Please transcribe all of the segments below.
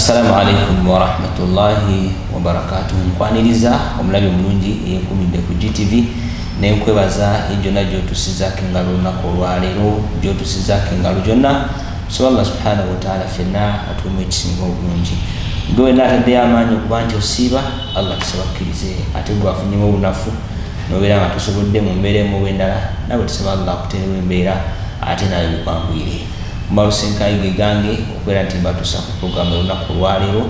Assalamu alaikum wa rahmatullahi wa barakatuh. Nkwaniriza omulabi mulungi eyekumidde ku GTV nenkwebaza ejjona gyotusizako engalo olunaku olwaleero gyotusizako engalo gyonna so Allah subhanahu wa ta'ala fenna atuume ekisinga obulungi gwe n'ataddeyo amaanyi okuba nti osiiba Allah tusabakkirize ate gwe afunyemu obunafu nobeera nga tosobodde mu mbeera emu bw'endala nawe tusaba Allah akuterewo embeera ate nayo bikwanguyire Marusenkai gegange okubeera nti mbatuusa ku programu olunaku olwaleero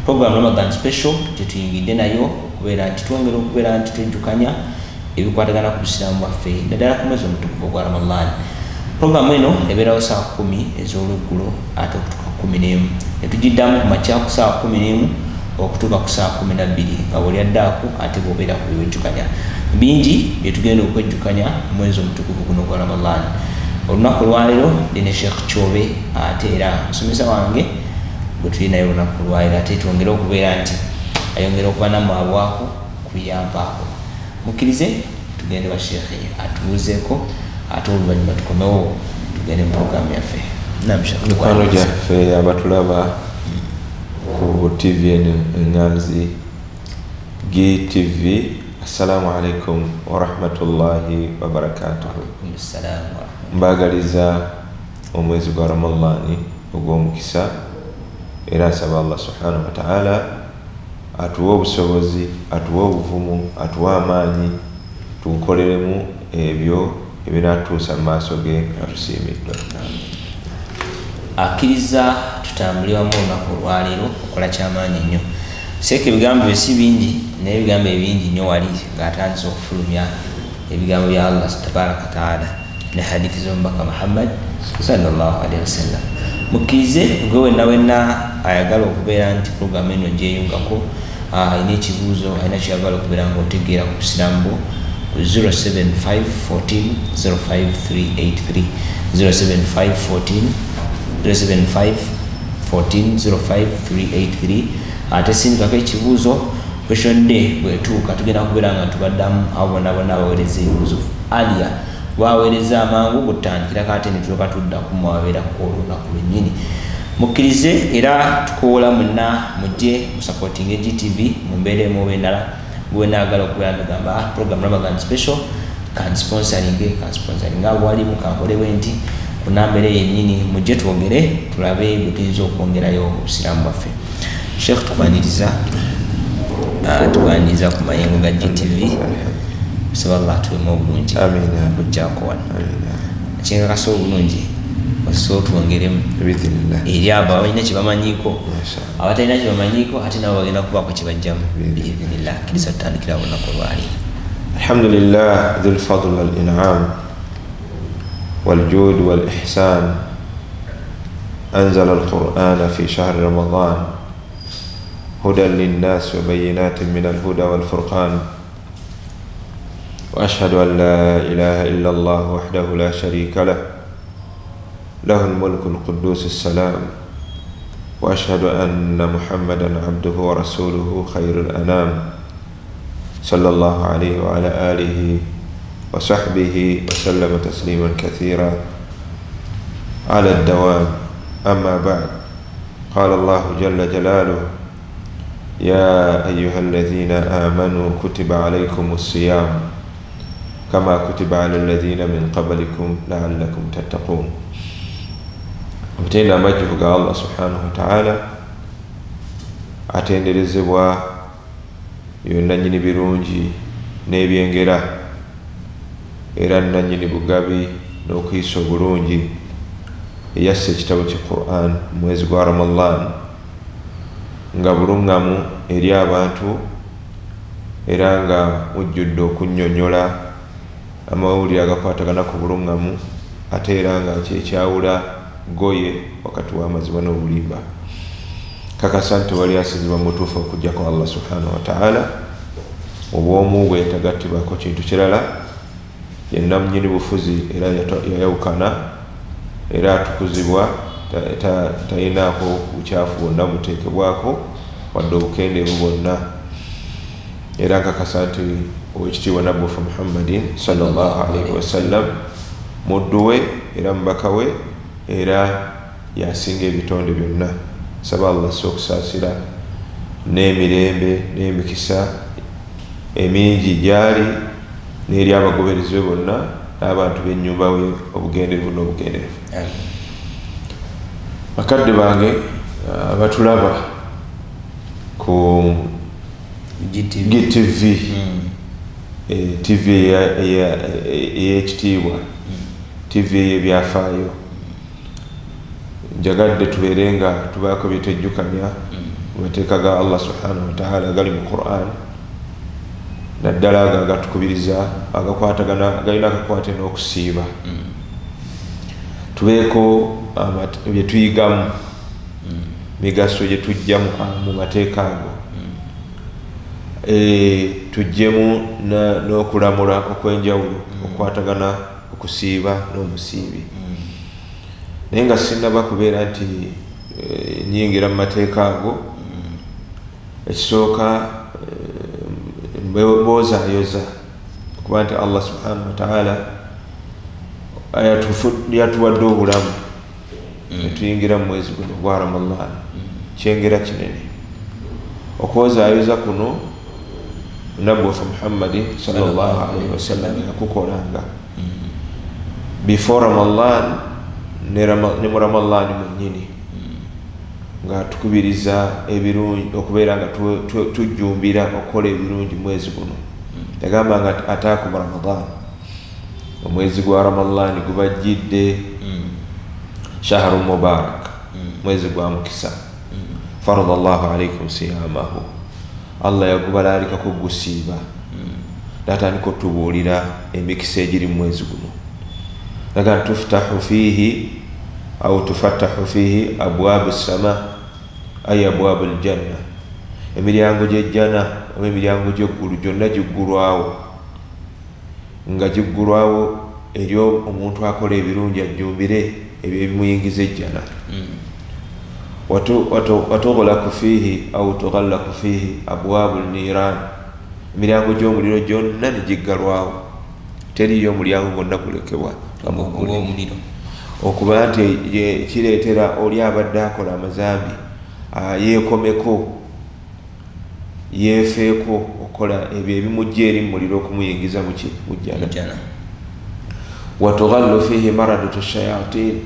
programu Ramadan special gyetuyingidde nayo okubeera nti twongera okubeera nti twejjukanya ebikwatagana ku busiraamu bwaffe naddala ku mwezi omutukuvu ogwa Ramadan. Programu eno ebeerawo saa 10 ez'olweggulo ate okutuuka ku 11 netugiddamu ku makya ku saa 11 okutuuka ku saa 12 nga bw'oli addaako ate bw'obeera ku biwejjukanya bingi byetugenda okwejjukanya mwezi omutukuvu guno ogwa Ramadan. Olunaku olwaleero ndine Sheikh Chobe ate era musomesa wange gwe tuli naye olunaku olwaleero ate twongere okubeera nti ayongera okuba namwabwako kuyampaako mukkirize tugende ba Sheikh atubuuzeeko ate oluvannyuma tukomewo tugende mu programu yaffe. Mikwano gyaffe abatulaba ku TVN Enganzi GTV, assalamu alaikum wa rahmatullahi wa barakatuh. Mbagaliza omwezi gwa Ramadani ogw'omukisa era nsaba Allah subhanahu wa ta'ala atuwe obusobozi atuwe obuvumu atuwe amaanyi tugukoleremu ebyo ebinatuusa mu maaso ge atusiimiddwa. Akkiriza tutambule wamu olunaku olwaleero okola kyamaanyi nnyo seeka ebigambo bye si bingi naye ebigambo ebingi nnyo wali ng'atandise okufulumya ebigambo bya Allah tabaraka ta'ala ne hadithi z'omubaka Muhammad sallallahu alaihi wasallam. Mukkirize gwe wenna ayagala okubeera nti programu eno gyeyungako ayina ekibuuzo ayina kyayagala okubeera ng'otegeera ku busiraamu bwo 075140583 075140583 ate sindikako ekibuuzo question day bwetuuka tugenda kubeera nga tubaddamu abo bonna abaweereza ebibuuzo aliya baweereza amangu gutandikirako ate netulyoka tudda kumwabeerako olunaku lwennyini. Mukkirize era tukoola mwenna mujje musupportinge GTV mu mbeera emu oba endala gwe naagala okubeera tugamba program Ramadan special kansponsoringa bwalimu kankolewe nti ku nambera yennyini mujje twogere tulabe bwe tuyinza okwongerayo obusiraamu bwaffe. Sheikh tukwaniriza ku mayengo ga GTV saba Allah tuwemu obulungi kujjako wano kyengakasa obulungi osobola otwongeremu eri abo abalina kyebamanyiiko abatalina kyebamanyiiko ate nabo bagenda kubaako kyebajjamu biidhnillah. Kirisa tutandikira olunaku olwaleero. Alhamdulillah dhul fadl wal in'am wal jud wal ihsan anzala al-Qur'ana fi shahri Ramadan hudan lin-nas wa bayyinatin min al-huda wal furqan وأشهد أن لا إله إلا الله وحده لا شريك له له الملك القدوس السلام وأشهد أن محمدا عبده ورسوله خير الأنام صلى الله عليه وعلى آله وصحبه وسلم تسليما كثيرا على الدوام. أما بعد قال الله جل جلاله يا أيها الذين آمنوا كتب عليكم الصيام كما كتب على الذين من قبلكم لعلكم تتقون. Obutenda amajjuvu ga Allah subhanahu wa ta'ala atenderezebwa yonnannyini birungi n'ebyengera era nnannyini bugabi n'okuyisa obulungi eyasse ekitabo kye Qur'an mwezi gwa Ramadan nga buluŋŋamu eri abantu era nga mujjudde okunnyonnyola amawulire agakwatagana ku buluŋŋamu ate era nga kyekyawula goye wakati w'amazima n'obulimba. Kakasa nti wali asinzibwa mutuufu okujja kwa Allah subhanahu wa ta'ala obwomu bwe tagattibwako kintu kirala yenna munyini bufuzi era yayawukana era atukuzibwa talinaako bukyafu bwonna buteekebwako wadde obukendeevu bwonna era nkakasa nti owekitiibwa nabbuwaffe Muhammadin sallallahu alaihi wasallam muddu we era mubaka we era yasinga ebitonde byonna saba Allah sokusaasira n'emirembe n'emikisa emingi gyali n'eri abagoberezi be bonna n'abantu b'ennyumba we obugenderevu n'obugenderevu. Bakadde bange abatulaba ku GTV, TV ey'ekitiibwa, TV ey'ebyafaayo, njagadde tubeere nga tubaako byetejjukanya mu mateeka ga Allah subhanahu wa ta'ala gali mu Qur'an, naddala ago agatukubiriza agakwatagana galina akakwate n'okusiiba. Tubeeko bye tuyigamu, migaso gye tujja mu mateeka ago, tujjemu n'okulamula okw'enjawulo okwatagana okusiiba n'omusiibi. Naye nga sinnaba kubeera nti nyingira mu mateeka ago, ekisooka mbozaayoza okuba nti Allah subhanahu wa ta'ala yatuwadde obulamu netuyingira mu mwezi guno gwa Ramadan, kyengera kinene. Okwozaayoza kuno nabbi waffe Muhammadi sallallahu alaihi wasallam yakukolanga before Ramadan ne mu Ramadan mwennyini, nga tukubiriza ebirungi okubeera nga tujjumbira okukola ebirungi mwezi guno. Yagamba nga ataakum Ramadan, omwezi gwa Ramadan gubajjidde, shahru mubarak, mwezi gwa mukisa, farada Allahu alaikum siyamahu, Allah yagubalalika kugusiiba, natandika otubuulira emikisa egiri mu mwezi guno. Naga tuftahu fihi au tufattahu fihi abwabu sama, ay abwabu aljanna, emiryango gy'ejjana oba emiryango gy'eggulu gyonna giggulwawo, nga giggulwawo eri omuntu akola ebirungi ajjumbire ebyo ebimuyingiza ejjana. watughlaku fihi au tughallaku fihi abwabu niran, emiryango gy'omuliro gyonna negiggalwawo, teriyo omulyango gwonna gulekebwa omuliro, okuba nti kireetera oli abadde akola amazambi yeekomeko, yeefeeko okola ebyo ebimujja eri mu muliro okumuyingiza mu jjana. watughallu fihi maradatu shayatin,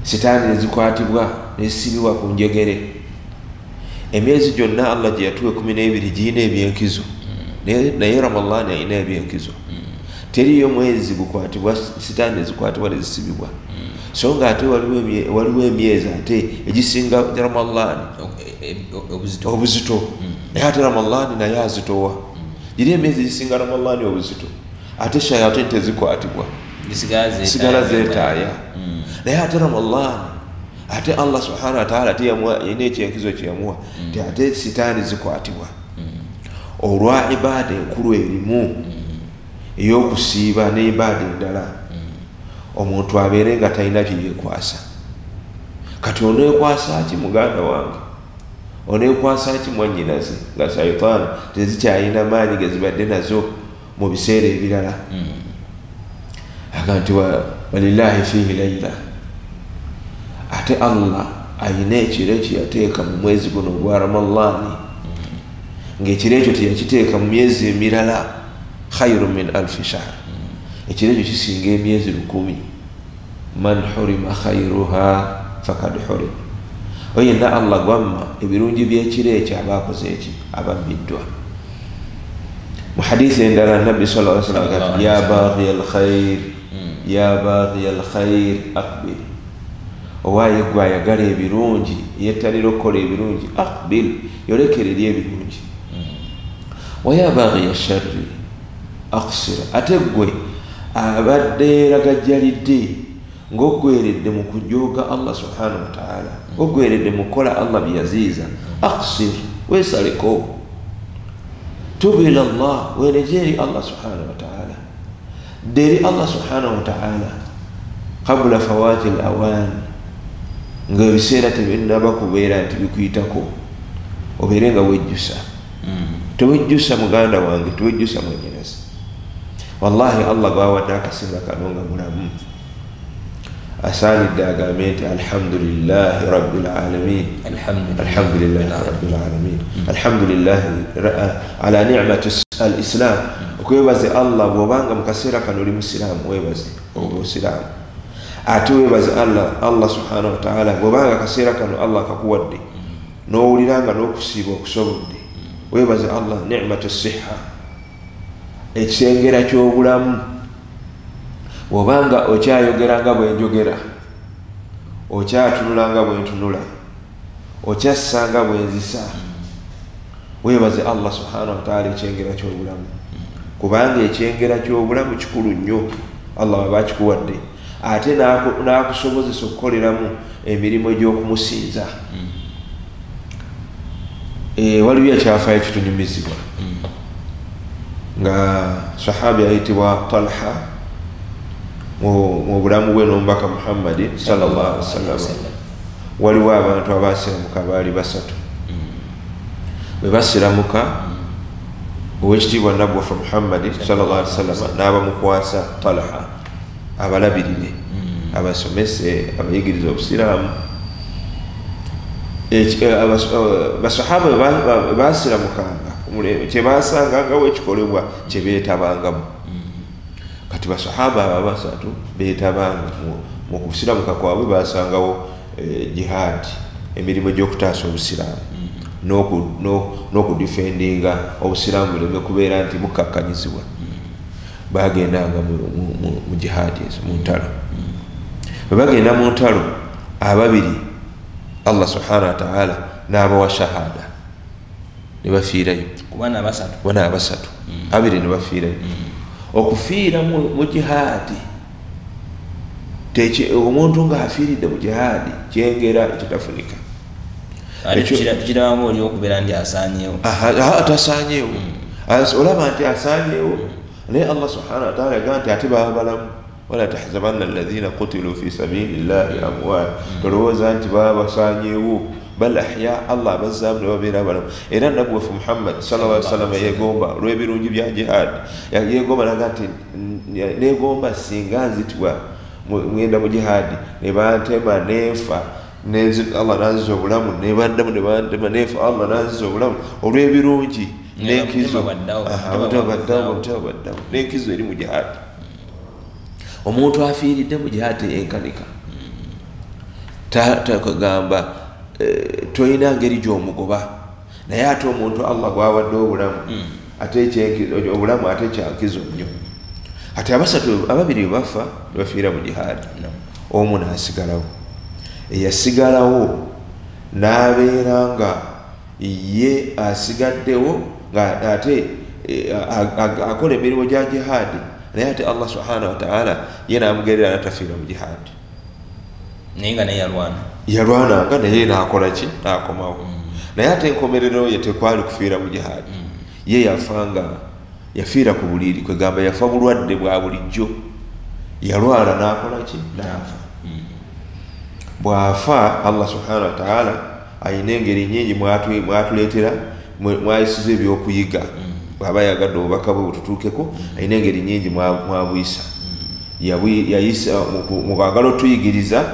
sitaani nezikwatibwa nezisibibwa ku njegere. Emyezi gyonna Allah gye yatuwa 12 giyina ebyenkizo, naye Ramadan alina ebyenkizo. Teriyo mwezi gukwatibwa sitaani nezikwatibwa nezisibibwa, so nga ate waliwo emyezi ate egisinga Ramadan obuzito, naye ate Ramadan naye azitowa. Giri emyezi egisinga Ramadan obuzito, ate shayatin tezikwatibwa, sigala zeetaaya. Naye ate Ramadan, ate Allah subhanahu wa ta'ala yina ekyenkizo kyeyamuwa ti ate sitaani zikwatibwa. Olwa ibaada enkulu erimu ey'okusiiba n'ibaada endala, omuntu abeere nga talina byeyekwasa. Kati oneekwasa ki muganda wange? Oneekwasa ki mwannyinaze nga shayitaani tezikyalina maanyi gezibadde nazo mu biseera ebirala? Aga nti walillahi fihi layla, ate Allah ayina ekiro kyeyateeka mu mwezi guno gwa Ramadan, ng'ekiro ekyo teyakiteeka mu myezi emirala, khairu min alfi shahr, ekiro ekyo kisinga emyezi 1000. Man hurima khairuha fakad hurim, oyenna Allah gwamma ebirungi by'ekiro ekyo abaakoze eki, ababbiddwa. Mu hadithi endala nabbi sallallahu alaihi wasallam ati ya baghi alkhair, ya baghi alkhair aqbil, owaye gwe ayagala ebirungi yeettalira okukola ebirungi, aqbil yolekereri ebirungi. Wa ya baghi alsharri aqsir, ate gwe abadde ragajjalidde ng'oggweredde mu kujooga Allah subhanahu wa ta'ala, ng'oggweredde mu kukola Allah byeyaziiza, aqsir weesaleko, tubu ila Allah, weerejeri Allah subhanahu wa ta'ala, deri Allah subhanahu wa ta'ala qabla fawati al-awan, nga ebiseera tebinnaba kubeera nti bikuyitako, obeere nga wejjusa. Tewejjusa muganda wange, tewejjusa mwennyinaze. Wallahi Allah gwawadde akasinga kano nga mulamu, asaanidde agambe nti alhamdulillahi rabbil alamin, alhamdulillahi rabbil alamin, alhamdulillahi ala ni'mati al-islam. Okwebaze Allah bw'obanga mu kaseera kano oli musiraamu, weebaze obusiraamu. Ate weebaze Allah subhanahu wa ta'ala bw'obanga akaseera kano Allah kakuwadde n'owuliranga n'okusiiba okusobodde, weebaze Allah ni'matu siha, ekisengera ky'obulamu. Bw'obanga okyayogeranga bwe njogera, okyatunulanga bwe ntunula, okyassanga bwe nzisa, weebaze Allah subhanahu wa ta'ala ekyengera ky'obulamu. Kubanga ekyengera ky'obulamu kikulu nnyo Allah aba akikuwadde, ate n'akusobozesa okukoleramu emirimu egy'okumusinza. Waliwo ekyafaayo ekitunyumizibwa nga sahabi ayitibwa Talha mu bulamu bwe n'omubaka Muhammad sallallahu alaihi wasallam. Waliwo abantu abasiramuka baali basatu. Bwe basiramuka, owekitiibwa nabbi waffe Muhammad sallallahu alaihi wasallam n'abamukwasa Talha abalabirire, abasomese, abayigiriza obusiraamu. Basahaba basiramukanga kyebasangangawo ekikolebwa kyebeetabangamu. Kati basahaba abo basatu beetabanga mu kusiramuka kwabwe, basangawo jihad, emirimu gy'okutaasa obusiraamu n'okudifendinga obusiraamu buleme kubeera nti mukakkanyizibwa. Bagendanga mu jihad ezo, mu ntalo. Bwe bagenda mu ntalo, ababiri Allah subhanahu wa ta'ala n'abawa shahada, ne bafiirayo. Kubana basatu abiri ne bafiirayo. Okufiira mu jihadi, omuntu ng'afiiridde mu jihadi kyengera ekitafunika. Tukirabamu oli okubeera nti asaanyeewo. Atasaanyeewo, olaba nti asaanyeewo, naye Allah subhanahu wa ta'ala agamba nti ate baba balamu. Wala tahzabanna alladhina qutilu fi sabilillahi amwat, tolowooza nti baba basaanyeewo, bal ahya, Allah bazzaamu ne babeera balamu. Era nabbi waffe Muhammad sallallahu alaihi wasallam yeegomba olw'ebirungi bya jihad, yeegomba naga nti neegomba singa nzitibwa ngenda mu jihadi ne bantema neefa, Allah nanziza obulamu, ne bandemu ne bantema neefa, Allah nanziza obulamu olw'ebirungi n'enkizo n'enkizo eri mu jihadi. Omuntu afiiridde mu jihadi enkanika takagamba toyina ngeri gy'omugoba, naye ate omuntu Allah gwawadde obulamu ate obulamu ate kyankizo nnyo. Ate ababiri bafa ne bafiira mu jihadi, omu n'asigalawo. Eyasigalawo n'abeera nga ye asigaddewo nga ate akola emirimu gya jihadi, naye ate Allah subhanahu wa ta'ala ye n'amugerera n'atafiira mu jihadi. Naye nga naye yalwananga naye n'akola ki? N'akomawo. Naye ate enkomerero ye tekwali kufiira mu jihadi, ye yafiira ku buliri, kwegamba yafa bulwadde bwa bulijjo. Yalwala n'akola ki? N'afa. Bw'afa, Allah subhanahu wa ta'ala ayina engeri nnyingi mwatuleetera, mwayisiza ebyokuyiga. Bw'aba yagadde obubaka bwe bututuukeko, ayina engeri nnyingi mwabuyisa. Yayisa mu kwagala otuyigiriza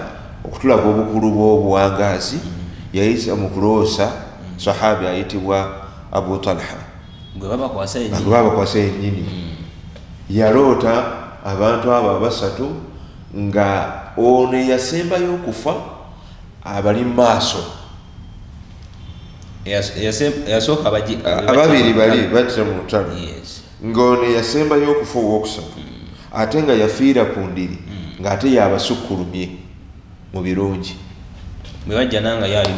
okutulaga obukulu bw'obuwangaazi, yayisa mu kuloosa sahabi ayitibwa Abu Talha. Gwe babakwasa yennyini. Yaloota abantu abo abasatu nga ono yasembayo okufa abali mu maaso. Yasooka ababiri bali battira mu lutalo, ng'ono yasembayo okufa owookusatu, ate nga yafiira ku ndiri ng'ate yabasukkulumye mu birungi. Bwe bajja nanga ali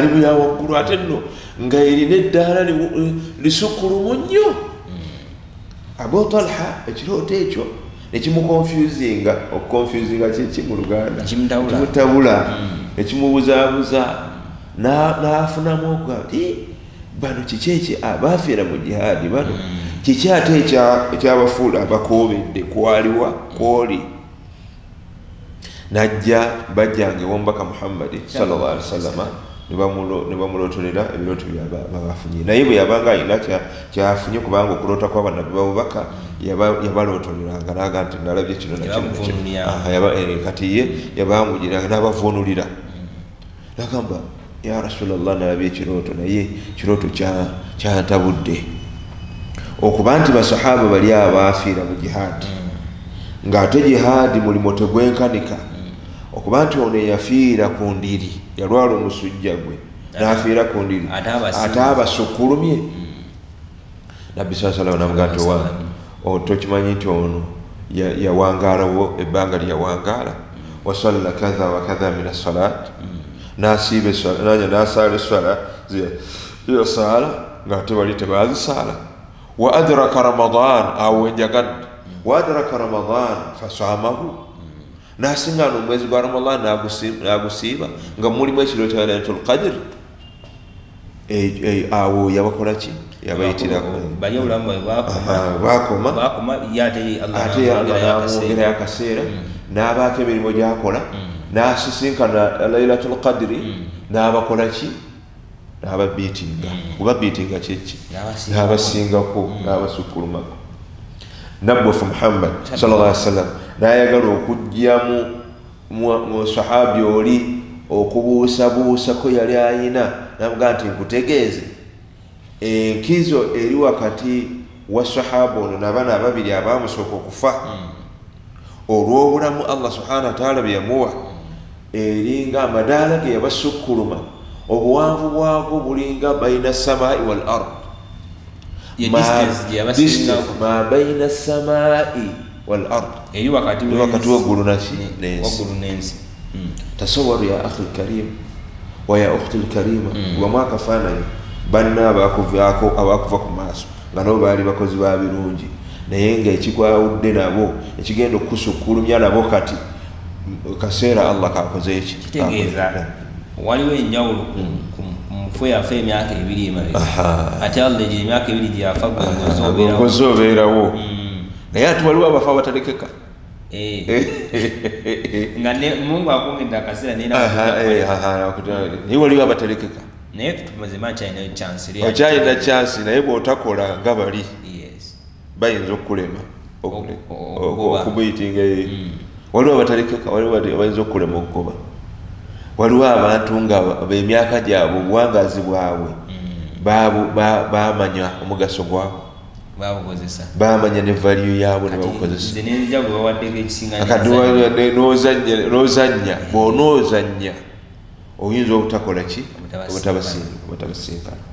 mu yawaggulu, ate nno nga erina eddaala lisukkulumu nnyo. Abu Talha ekirooto ekyo nekimukonfusinga, okukonfusinga kiki mu Luganda? Kimutabula, ekimubuzaabuza, n'afunamu okugamba bano kiki eki abaafiira mu jihadi, bano kiki ate ekyabafuula abakoobedde kwaliwa kwoli. Najja bajjange w'omubaka Muhammad sallallahu alaihi wasallam ne bamulootolera ebirooto byabafunye. Naye bwe yabanga alina kyafunye, kubanga okuloota kw'abannabbi b'abubaka yabalootoliranga naga nti nalabye kino kati ye yabamugiranga n'abavuunulira nagamba ya rasulallah nalabye ekirooto naye kirooto kyantabudde okuba nti basahaba bali abaafiira mu jihaadi ng'ate jihaadi mulimo tegwenkanika okuba nti ono yafiira ku ndiri yalwala omusujja gwe n'afiira ku ndiri ate abasukkulumye nabbi saa salama namugaa nti tokimanyi nti ono yawangaalawo ebbanga lyawangaala wasalla katha wa katha min assalat nasiiba nanya nasaala essala yosaala ng'ate bali tebazisaala wa adraka ramadan awo enjagadde wa adraka ramadan fasaamahu nasingana omwezi gwa ramadan nagusiiba nga mulimu ekiro kya lailatul qadr awo yabakola ki yabayitirako bakoma ate namwongerayo akaseera n'abaako emirimu gyakola nasisinkana lailatul qadri n'abakola ki n'ababiitinga kubabiitinga kyeki n'abasingako n'abasukkulumako nabbufu muhammad sallallahu alaihi wasallam n'ayagala okujjamu mu sahabi oli okubuusabuusako yali ayina namugaa nti nkutegeeze enkizo eri wakati wa sahaba ono n'abaana ababiri abaamusooka okufa olw'obulamu allah subhanahu wa ta'ala bye yamuwa eringa amadaala ge yabasukkuluma obuwanvu bwagwo bulinga baina samai wal ard ma baina samai wal ard eri wakati waggulu n'ensi tasawwaru ya akhi alkarim wa ya ukhti alkarima wamwaka faananyi banna abakuva ku maaso nga nabo baali bakozi ba birungi naye nga ekikwawudde nabo ekigenda okusukkulumya nabo kati kaseera allah kakoze eki kitegeeza waliwo enjawulo ku mufu yafa emyaka ebiri emabega ate allah egyo emyaka ebiri gyafa gweoze obeerawo naye ati waliwo abafa abatalekeka nga mungu akumidde akaseera naye waliwo abatalekeka naye tumazima kyalina chance okyalina chance naye bw'otakola nga bali bayinza okukulema okubuyitinga waliwo abatalekeka waliwo bayinza okukulema okugoba waliwo abantu nga emyaka gyabwe obuwangazi bwabwe bamanya omugaso gwabwe bamanya ne value yaabwe nebabukozesa n'ozanya bw'onoozanya oyinza obutakola ki obutabasinkana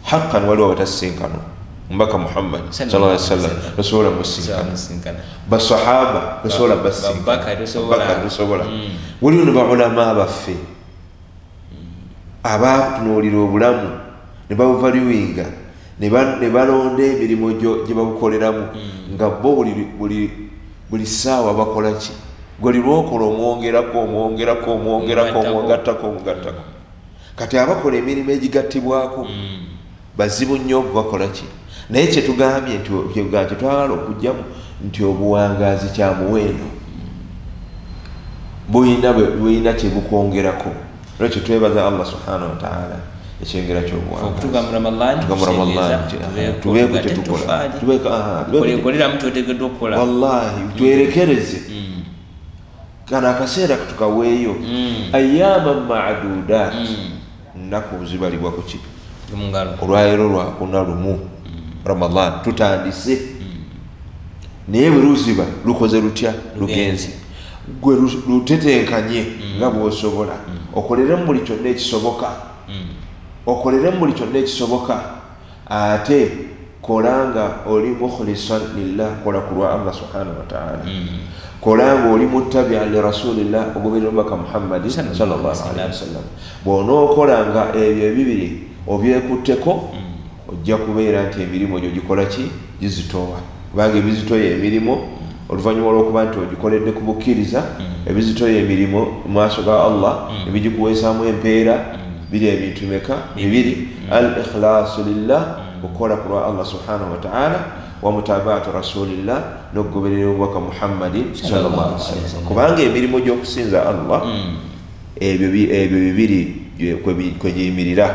haqqan waliwo abatasinkana mbaka muhammad sallallahu alaihi wasallam tosobola musinkana basahaba tosobola basinkana tosobola waliwo ne baulama baffe abatunuulira obulamu ne babuvaluwinga ne balonda emirimu gye babukoleramu nga bo buli ssaawa bakola ki goli lwokola omwongerako kati abakola emirimu egigattibwako bazibu nnyo okubakola ki naye kyetugambye nti kyetwagala okugjamu nti obuwangazi kya muwendo buyina kyebukwongerako olwo kyetwebaza allah subhanahu wa ta'ala ekyengera ky'obuwangazi wallahi twerekereze kana akaseera tukaweeyo ayyaman ma'dudat nnaku zibalibwa ku ki olwaleero lwakuna lumu ramadan tutandise naye bwe luziba lukoze lutya lugenzi gwe lutetenkanye nga bw'osobola okoleremu buli kyonna ekisoboka ate kolanga oli mukhlisan lillah kola kulwa allah subhanahu wa ta'ala kolanga oli muttabi'an li rasulillah ogoberera omubaka muhammadi sallallahu alaihi wasallam bw'onookolanga ebyo ebibiri obyekutteko ojja kubeera nti emirimu gyo gikola ki gizitowa kubanga ebizitoya emirimu oluvannyuma lw'okuba nti ogikoledde ku bukkiriza ebizitoya emirimu mu maaso ga allah ebigikuweesaamu empeera biri ebintu bimeka bibiri al ikhlaasu lillah okukola kulwa allah subhanahu wa ta'ala wa mutabaatu rasulillah n'okugoberera omubaka muhammadi sallallahu alaihi wasallam kubanga emirimu gy'okusinza allah ebyo bibiri kwe giyimirira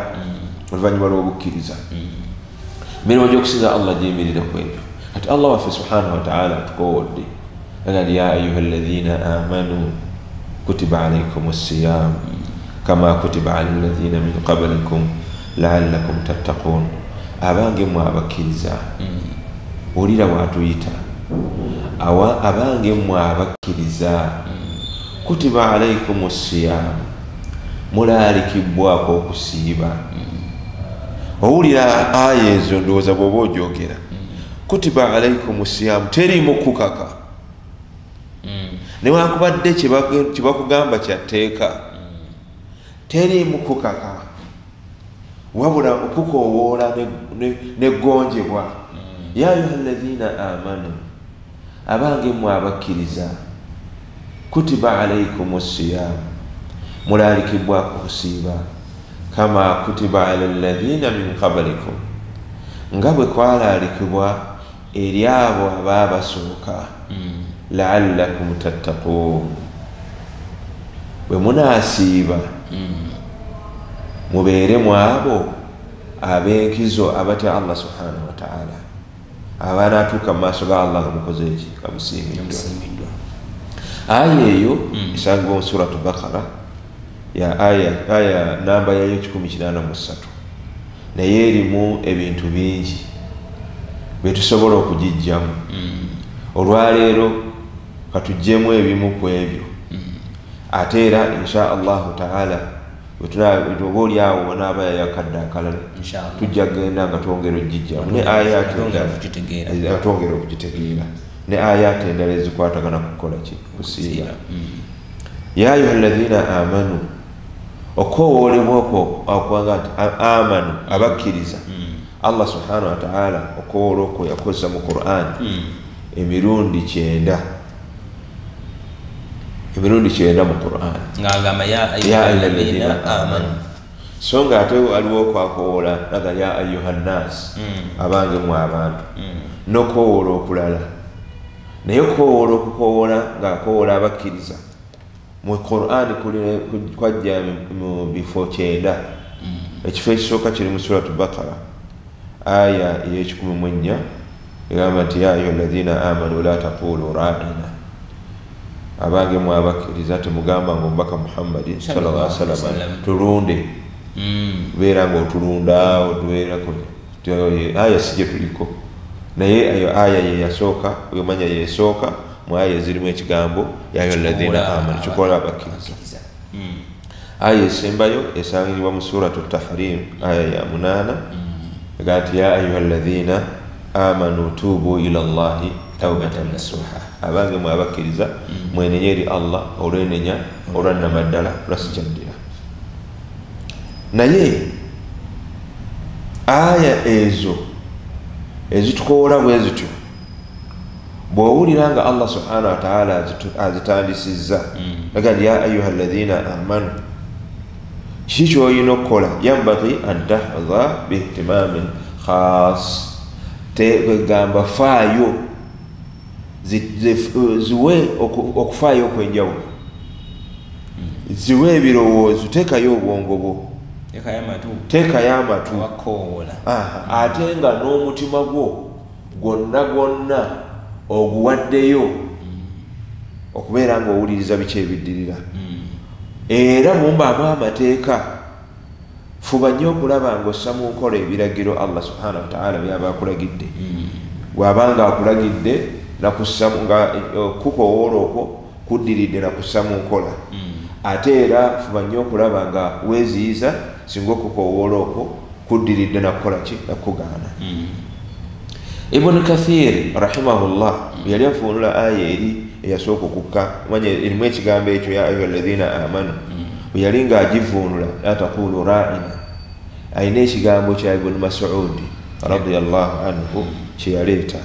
oluvannyuma lw'obukkiriza emirimu gy'okusinza allah giyimirira ku ebyo kati Allah waffe subhanahu wa ta'ala tukowodde agali ya ayuha alladhina amanu kutiba alaykumus siyam kama kutiba alal ladhina min qablikum la'allakum tattaqun. Abange mwe abakkiriza olira bwatuyita abange mwe abakkiriza kutiba alaykumus siyam mulaalikibwako okusiiba. Owulira aya ezo ndowooza bw'oba ogyogera kutiba alaykumus siyam teriimu kukaka newankubadde kyebakugamba kyatteeka teriimu kukaka wabula okukowoola neggonjebwa. ya ayuha alladhina amanu abange mwe abakkiriza kutiba alaykumus siyam mulaalikibwako okusiiba kama kutiba alal ladhina min qablikum nga bwe kwalaalikibwa eri abo abaabasooka la'allakum tattaqun. bwe munaasiiba mubeere mu abo ab'enkizo abatya Allah subhanahu wa ta'ala abanaatuuka mu maaso ga Allah nga mukoze eki nga musiimiddwa. aya eyo esangibwa mu suratu Baqara ya aya namba yayo 183 naye erimu ebintu bingi betusobola okugijjamu. olwaleero katujjemu ebimu ku ebyo ate era insha Allahu ta'ala oba oli awo onaaba yayakadde akalala tujja genda nga twongera ogijjamu ne ayati endala twongera okugitegeera ne ayati endala ezikwatagana kukola ki kusiiba. ya ayuha alladhina amanu okowoolebwa okwo akwanga nti amanu abakkiriza Allah subhanahu wa ta'ala okowoola okwo yakozesa mu Qur'an emirundi 9 mu Qur'an ng'agamba ya ayyuhalladhina amanu. so nga ate waliwo okwakowoola naga ya ayyuhannas abange mu abantu n'okowoola okulala naye okowoola okukowoola ng'akowoola abakkiriza mu Qur'an kwajja mu bifo 9. ekifo ekisooka kiri mu suratu Baqara aya ey'ekikumi egamba nti ya ayyuhalladhina amanu la taqulu ra'ina abange mwe abakkiriza temugamba ng'omubaka Muhammadi sallallahu alaihi wasallam tulunde beera ng'otulunda otubeerako. aya si gye tuliko naye ayo aya ye yasooka oyomanya yesooka mu aya ezirimu ekigambo ya ayyuhalladhina amanu kikola abakkiriza. aya esembayo esangibwa mu suratu Tahrim aya ya 8 egamba nti ya ayyuhalladhina amanu tubu ila Allahi tawbatan nasuha. abange mwe abakkiriza mwenenye eri Allah olwenenya olwannamaddala lwasijaddira. naye aya ezo ezitukowoola bwe zityo bw'owulira nga Allah subhanahu wa ta'ala azitandisizza agandi ya ayyuhalladhina amanu kiki ky'olina okukola yambaghi an tahdha bihtimamin khas tegamba faayo ziwe okufaayo okwenjawulo ziwe ebirowoozo teekayo obwongo bwo teekayo amatu ate nga n'omutima gwo gwonna oguwaddeyo okubeera nga owuliriza biki ebiddirira. era mumbaamu amateeka fuba nnyo okulaba ng'ossa mu nkola ebiragiro Allah subhanahu wa ta'ala byaba akulagidde. bw'abanga akulagidde nakussa nga kukowoola okwo kuddiridde nakussa mu nkola. ate era fuba nnyo okulaba nga weeziyiza singa okukowoola okwo kuddiridde nakukola ki nakugaana. Ibn Kathir rahimahullah yali afuunula aya eri eyasooka okukka manya erimu ekigambo ekyo ya ayyuhalladhina amanu bwe yali ng'agivuunula la taqulu ra'ina ayina ekigambo kya Ibn Mas'ud radiyallahu anhu kye yaleeta.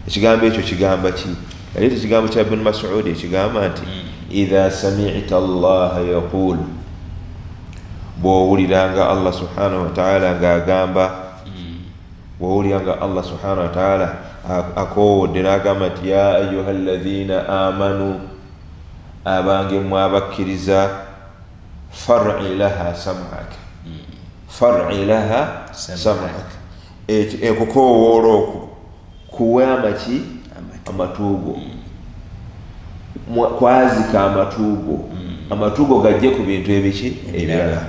ekigambo ekyo kigamba ki? yaleeta ekigambo kya Ibn Mas'ud ekigamba nti idha sami'ta Allah yaqul bw'owuliranga Allah subhanahu wa ta'ala ng'agamba bw'owuliranga Allah subhanahu wa ta'ala akoowodde n'agamba nti ya ayyuhalladhina amanu abange mwe abakkiriza far'i laha sam'aka far'i laha sam'aka. okukoowoola okwo kuwama ki amatugo kwazika amatugo gajje ku bintu ebiki ebirala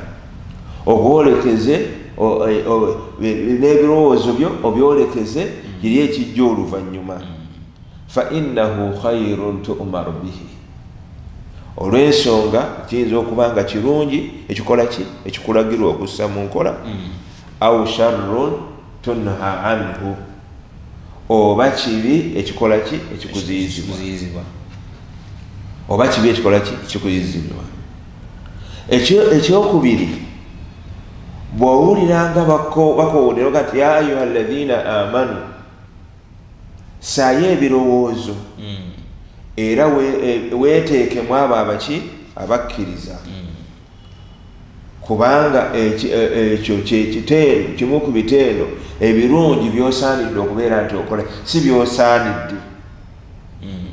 ogwolekeze n'ebirowoozo byo obyolekeze kiri ekijja oluvannyuma fa innahu khayrun tu'maru bihi olw'ensonga kiyinza okuba nga kirungi ekikola ki ekikulagirwa okussa mu nkola au sharrun tunha anhu oba kibi ekikola ki ekikuziyizibwa oba kibi ekikola ki ekikuziyizibwa ekyokubiri bw'owuliranga bakowulira kati ya ayuha alladhina amanu sayo ebirowoozo era weeteekemu abo abaki abakkiriza kubanga ekyo kyekiteero kimu ku biteero ebirungi byosaanidde okubeera nti okola si byosaanidde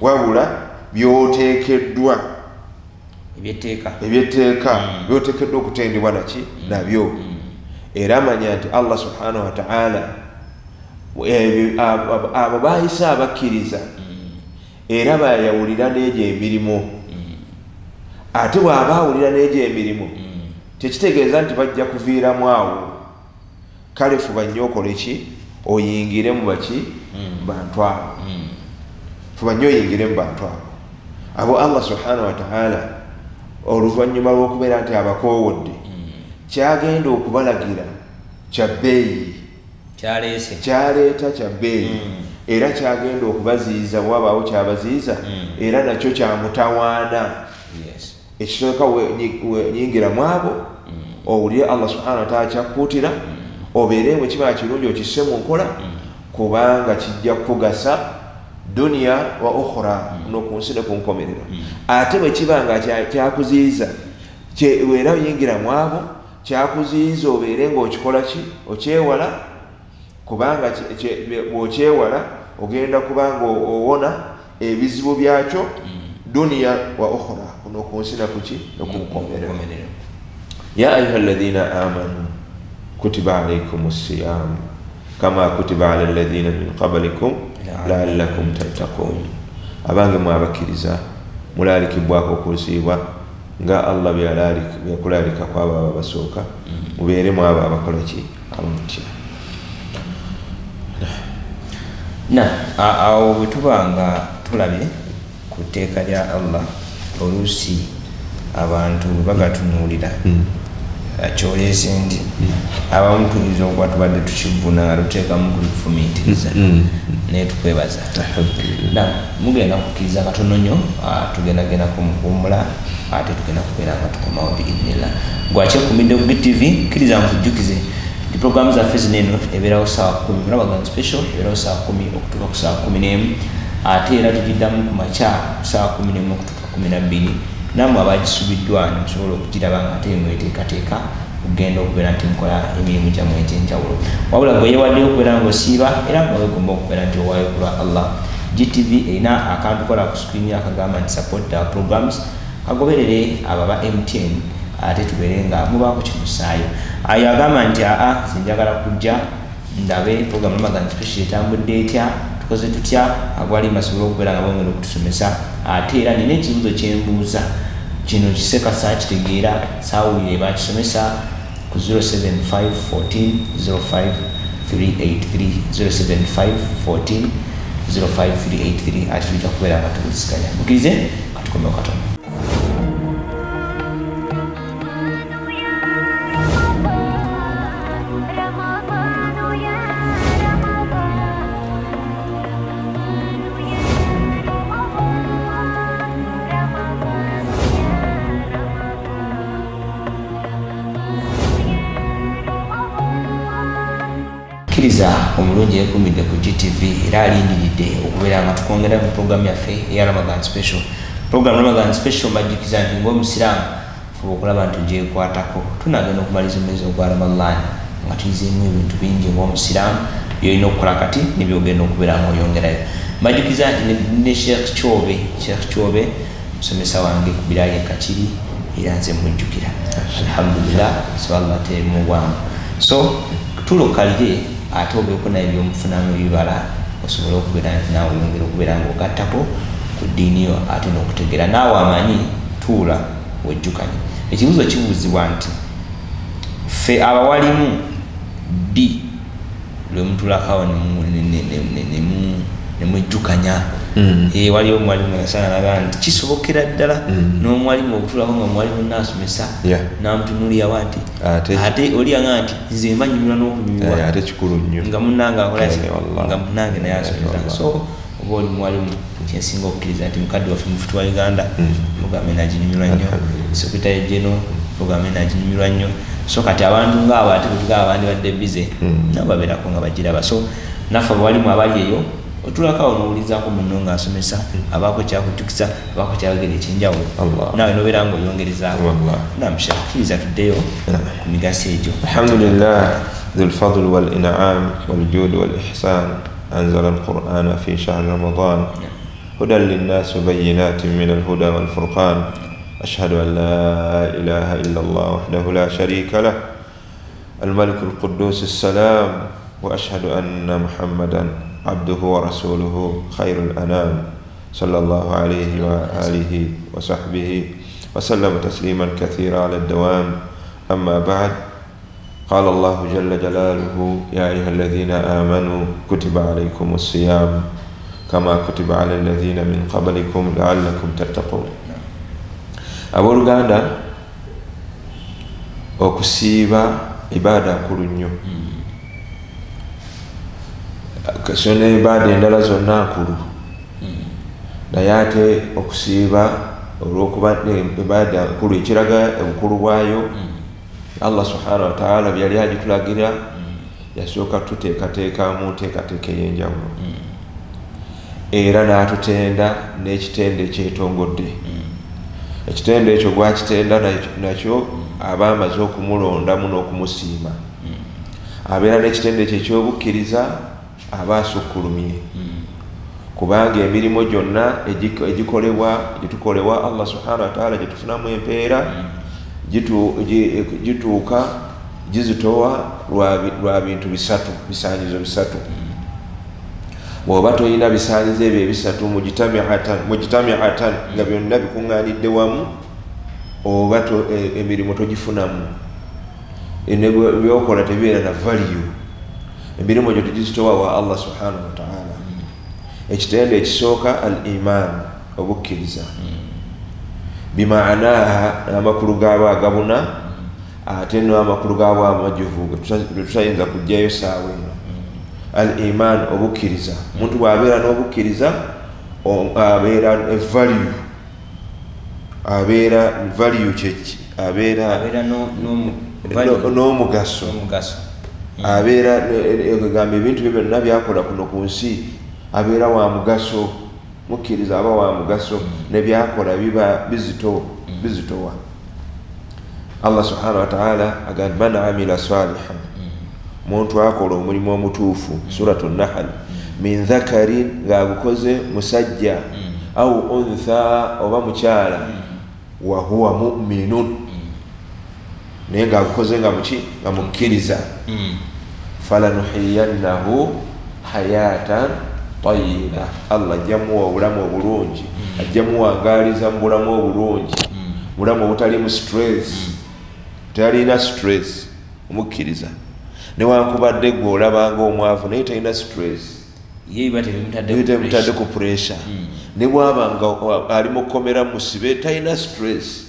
wabula byoteekeddwa ebyeteeka byoteekeddwa okutendebwa naki nabyo era manya nti Allah subhanahu wa ta'ala abo bayise abakkiriza era bayawulira n'egyo emirimu ate bw'aba awulira n'egyo emirimu tekitegeeza nti bajja kuviiramu awo kale fuba nnyo okole ki oyingire mu baki bantu abo fuba nnyo oyingire mu bantu abo Allah subhanahu wa ta'ala oluvannyuma lw'okubeera nti abakoowodde kyagenda okubalagira kya bbeeyi kyaleeta kya bbeeyi era kyagenda okubaziyiza bwabaawo kyabaziyiza era nakyo kyamutawaana ekisooka wenyingira mu abo owulire Allah subhanahu wa ta'ala kyakuutira obeere bwe kiba kirungi okisse mu nkola kubanga kijja kugasa duniya wa ukhra n'oku nsi ne ku nkomerero ate bwe kiba nga kyakuziyiza weera oyingira mu abo kyakuziyiza obeere ng'okikola ki okyewala kubanga bw'okyewala ogenda kubanga owona ebizibu byakyo duniya wa ukhra n'oku nsi nakuki n'oku nkomerero ya ayuha alladhina amanu kutiba alaykum as-siyam kama kutiba ala alladhina min qablikum la'allakum tattaqun abange mwabakkiriza mulaalikibwako okusiibwa nga Allah byakulalika kwabo abasooka mubeeremu abo abakola ki abamutya awo bwe tuba nga tulabye ku tteeka lya Allah oluusi abantu bagatunuulira kyoleese nti abamu tuyinza okuba tubadde tukivuna luteekamu kulifumiitiriza naye tukwebaza mugenda kukkiriza katono nnyo tugendagenda kumukuumula ate tugenda kubeera nga tukomawo biidnillah gwakyekumidde ku BTV kkiriza nkujjukize di programu zaffe zino eno ebeerawo saawa 10 Ramadan special ebeerawo saawa 10 okutuuka ku saawa 11 ate era tugiddamu ku makya ku saawa 11 okutuuka 12 nammwe abagisubiddwa nemusobola okugiraba nga ate mweteekateeka okugenda okubeera nti mukola emirimu gyammwe egy'enjawulo wabula gwe yeewaddeyo okubeera ng'osiiba era nga wegomba okubeera nti owaayo kulwa Allah. GTV erina akantu kola ku screen akagamba nti support our programs kagoberere ababa MTN ate tubeere nga mubaako kimusaayo ayo agamba nti zinjagala kujja ndabe program Ramadan special etambudde etya tukoze tutya agwali masobola okubeera nga bongera okutusomesa ate era nina ekibuzo kyembuuza kino kiseka saakitegeera saawulire bakisomesa ku 075140538307514053830 ate tujja kubeera nga tubuuziganya mukirize katukomewo katono. Kiriza omulungi yekumidde ku GTV era alindiridde okubeera nga tukongera mu programu yaffe eya Ramadan special. Program Ramadan special majjukiza nti ng'omusiraamu fuba okulaba nti ogyekwatako tunagenda okumaliza omwezi ogwa Ramadan nga tuyizeemu ebintu bingi ng'omusiraamu byolina okukola kati nebyogenda okubeera nga oyongerayo. Majjukiza nti ne Sheikh Kyobe musomesa wange ku Birayi Kakiri era nze mujjukira alhamdulillah swalla teemu bwangu so tulokalire ate obeeko naye by'omufunamu ebibala osobola okubeera naawe oyongera okubeera ng'ogattako ku ddiini yo ate n'okutegeera naawe amanyi tuula wejjukanye. Ekibuuzo kibuuzibwa nti ffe abawalimu ddi lwe mutulakawo ne mwejjukanya waliwo omwalimu yasanalaga nti kisobokera ddala n'omwalimu okutulako nga omwalimu naasomesa namutunuulirawa nti ate olianga nti nze mbanyumirwa n'okunyumirwa ate kikulu nnyo nga munnange akola nga munnange naye asomesa. So oba oli mwalimu kyensinga okukkiriza nti mukadde waffe mufuti wa Uganda programu enaginyumirwa nnyo, sekretary general programu enaginyumirwa nnyo. So kati abantu ngaabo ate bwetugaa bandibadde bize nabo babeerako nga bagiraba. So naffe abawalimu abali eyo otulakawo n'owulizaako munno ng'asomesa abaako kyakutukisa abaako kyayogera ekyenjawulo naawe nobeera ng'oyongerezaako. Namushakiriza tuddeyo ku migaso egyo. Alhamdulillah ذو الفضل والإنعام والجود والإحسان أنزل القرآن في شهر رمضان هدى للناس وبينات من الهدى والفرقان أشهد أن لا إله إلا الله وحده لا شريك له الملك القدوس السلام وأشهد أن محمدا عبده ورسوله خير الأنام صلى الله عليه وآله وصحبه وسلم تسليما كثيرا على الدوام. أما بعد قال الله جل جلاله يا أيها الذين آمنوا كتب عليكم الصيام كما كتب على الذين من قبلكم لعلكم تتقون. Abooluganda okusiiba ibaada nkulu nnyo. Kasona ibaada endala zonna nkulu naye ate okusiiba olw'okuba ibaada nkulu ekiraga obukulu bwayo Allah subhanahu wa ta'ala byali agitulagira yasooka tuteekateekamu nteekateeka ey'enjawulo era n'atutenda n'ekitende ekyetongodde. Ekitende ekyo gwakitenda nakyo aba amaze okumulondamu n'okumusiima. Abeera n'ekitende ekyo ekyobukkiriza aba asukkulumye kubanga emirimu gyonna gitukolebwa Allah subhanahu wa ta'ala gyetufunamu empeera gituuka gizitowa lwa bintu bisatu, bisaanyizo bisatu. Bw'oba toyina bisaanyizo ebyo ebisatu mujitamiatan nga byonna bikuŋŋaanidde wamu oba emirimu togifunamu, byokola tebibeera na value. Emirimu egyo tugizitowa wa Allah subhanahu wa ta'ala. Ekitende ekisooka al iman obukkiriza bimaanaha amakulu gaabo agabuna ate n'amakulu gaabo amajjuvu tutayinza kujjayo saawa eno. Al iman obukkiriza, omuntu bw'abeera n'obukkiriza abeera value, abeera value kyeki abeera n'omugaso, abeera egamba ebintu bye byonna byakola kuno ku nsi abeera wa mugaso. Mukkiriza aba wa mugaso ne byakola biba bizitowa. Allah subhanahu wa ta'ala agamba man amila salihan, muntu akola omulimu omutuufu, suratu Nahl, min dhakarin ng'agukoze musajja au untha oba mukyala, wa huwa mu'minun naye ng'agukoze nga mukkiriza, falanuhiyannahu hayatan tayyiba, Allah ajjamuwa obulamu obulungi, ajjamuwangaaliza mu bulamu obulungi, bulamu obutalimu stress, talina stress omukkiriza. Newankubadde gwe olabanga omwavu naye talina stress, tebimutadde ku pressure. Ne bw'abanga ali mu kkomera musibe talina stress,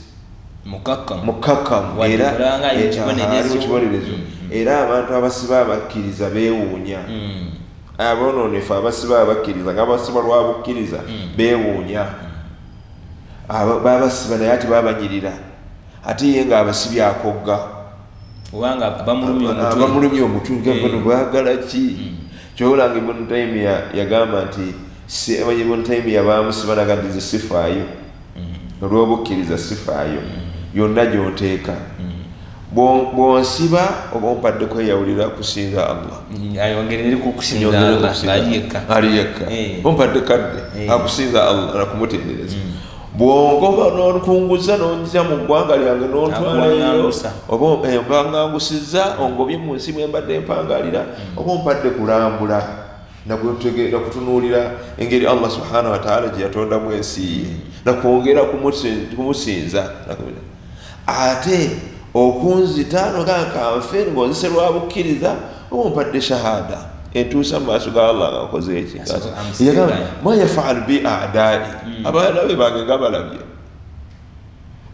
mukakkamu era ali mu kibonerezo. Era abantu abasiba abakkiriza beewuunya, abonoonefu abasiba abakkiriza ng'abasiba lwa bukkiriza beewuunya. Babasiba naye ate babanyirira, ate ye ng'abasibye akogga kubanga bamulumye omutwe ng'abano baagala ki? Kyolanga Ibn Taymiyyah yagamba nti Ibn Taymiyyah bamusiba nagaddiza sifaayo olw'obukkiriza, sifaayo yonna gy'oteeka bw'onsiba oba ompadde kweyawulira kusinza Allah, ali yekka, ompadde kadde akusinza Allah nakumutendereza. Bw'ongoba n'olukunguza n'onyiza mu ggwanga lyange n'ontwalayo, oba empangangusiza ongobye mu nsi mwembadde empangalira, oba ompadde kulambula nakutunuulira engeri Allah subhanahu wa ta'ala gye yatondamu ensi ye nakwongera kumusinza ate okunzita nokankanfe ng'onzise lwa bukkiriza omumpadde shahada entuusa mu maaso ga Allah nga nkoze eki yagamba ma yafalu bi a'dai abalabe bange nga balabye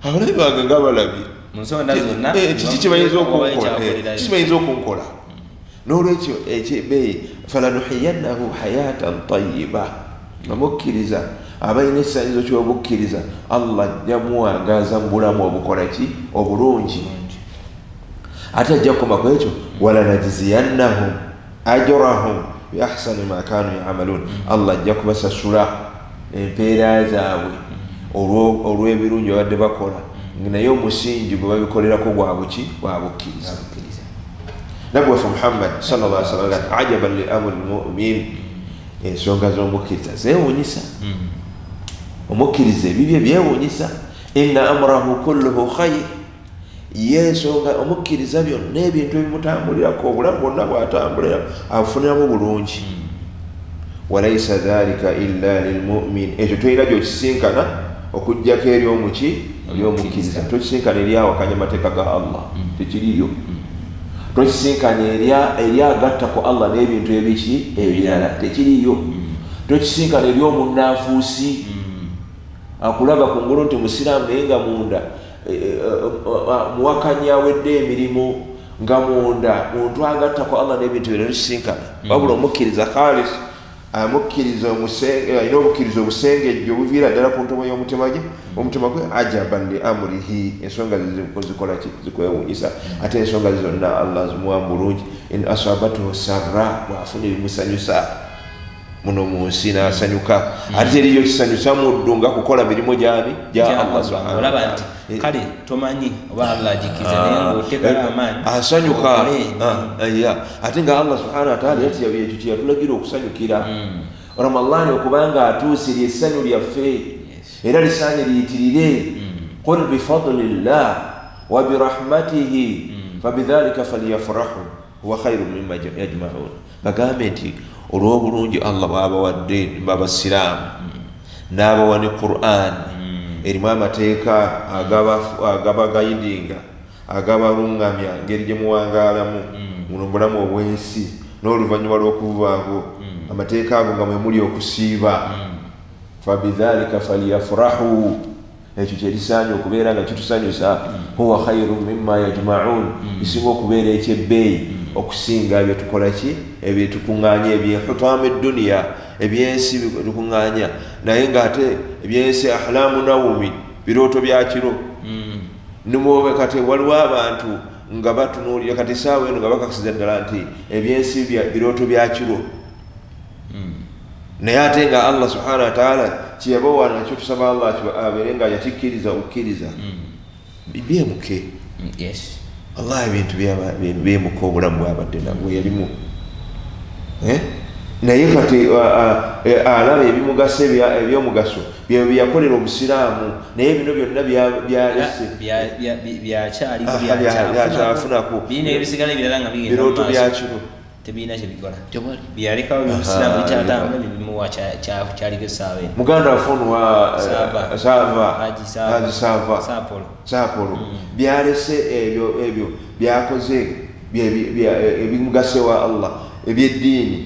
abalabe bange nga balabye kiki kibayinza okunkola n'olwekyo ekyebeeyi falanuhiyannahu hayatan tayiba amukkiriza abalina ekisaanyizo ky'obukkiriza Allah ajja muwangaaza mu bulamu obukola ki obulungi ate ajja kukoma ku ekyo walanajziyannahum ajrahum bi ahsani ma kanu ya'malun Allah ajja kubasasula empeera zaabwe olw'ebirungi babadde bakola naye omusingi gwe babikolerako gwa bukkiriza nabwe waffe Muhammad sallallahu alaihi wasallam ajaban li amri almu'min ensonga z'omukkiriza zeewuunyisa omukkiriza ebibye byewuunyisa inna amrahu kulluhu khayr yensonga omukkiriza byonna ebintu ebimutambulirako obulamu bwonna bw'atambulira abufuniramu bulungi walaysa dhalika illa lilmu'min ekyo toyina gy'okisinkana okujjako ery'omukkiriza tokisinkana eryawakanya amateeka ga Allah tekiriyo tokisinkana eryagatta ku Allah n'ebintu ebiki ebirala tekiriyo tokisinkana ery'omunnanfuusi akulaga ku ngulu nti musiraamu naye nga munda muwakanya awedde emirimu nga munda muntu agatta ku Allah n'ebintu ebirala tokisinkana wabula omukkiriza khalis amukkiriza alina obukkiriza obusengejjo obuviira ddala ku ntobo y'omutima gwe ajaban li amrihi ensonga zikola ki zikwewuunyisa ate ensonga zonna Allah zimuwa bulungi in asabatuhu sarra bw'afuna ebimusanyusa muno mu nsi n'asanyuka ate eriyo kisanyusa muddu nga kukola mirimu gyani gya Allah olaba nti kale tomanyi oba Allah ajikiza naye ng'oteekayo amaanyi asanyuka ate nga Allah subhanahu wa ta'ala ekyo kyeyatulagira okusanyukira ramadani okubanga atuusirye essanyu lyaffe era lisaanye liyitirire qul bifadlillah wa birahmatihi fabidhalika falyafrahu huwa khairu mimma yajma'un bagambe nti olw'obulungi Allah bw'abawadde babasiraamu n'abawa ne Qur'an erimu amateeka agabagayidinga agabalungamya ngeri gye muwangaalamu muno bulamu obw'ensi n'oluvannyuma lw'okuvaako amateeka ago nga mwe muli okusiiba fabidhalika falyafrahu ekyo kyerisaanye okubeera nga kitusanyusa huwa khairu mimma yajma'un bisinga okubeera ekyebbeeyi okusinga byetukola ki ebyetukuŋŋaanya ebyehutamu edduniya ebyensi bitukuŋŋaanya naye ng'ate ebyensi ahlamu nawumi birooto bya kiro nimwobe kati waliwo abantu nga batunuulira kati essaawa eno nga bakakasiza ddala nti ebyensi birooto bya kiro naye ate nga Allah subhanahu wa ta'ala kyeyabawa nakyo tusaba Allah abeere nga yakikkiriza okkiriza byemuke Allah ebintu byemuka obulamu bwabadde nabwe yalimu naye kati alaba ebimugasa ebyomugaso byeyakolera obusiraamu naye bino byonna byakyafunako birooto byakiro tebina kyebikola byalekawo byobusiraamu bikyatambula nebimuwa kyaliko essaawa eno muganda wafunwa Haji Saapolo byalese ebyo byakoze ebimugase wa Allah ebyeddiini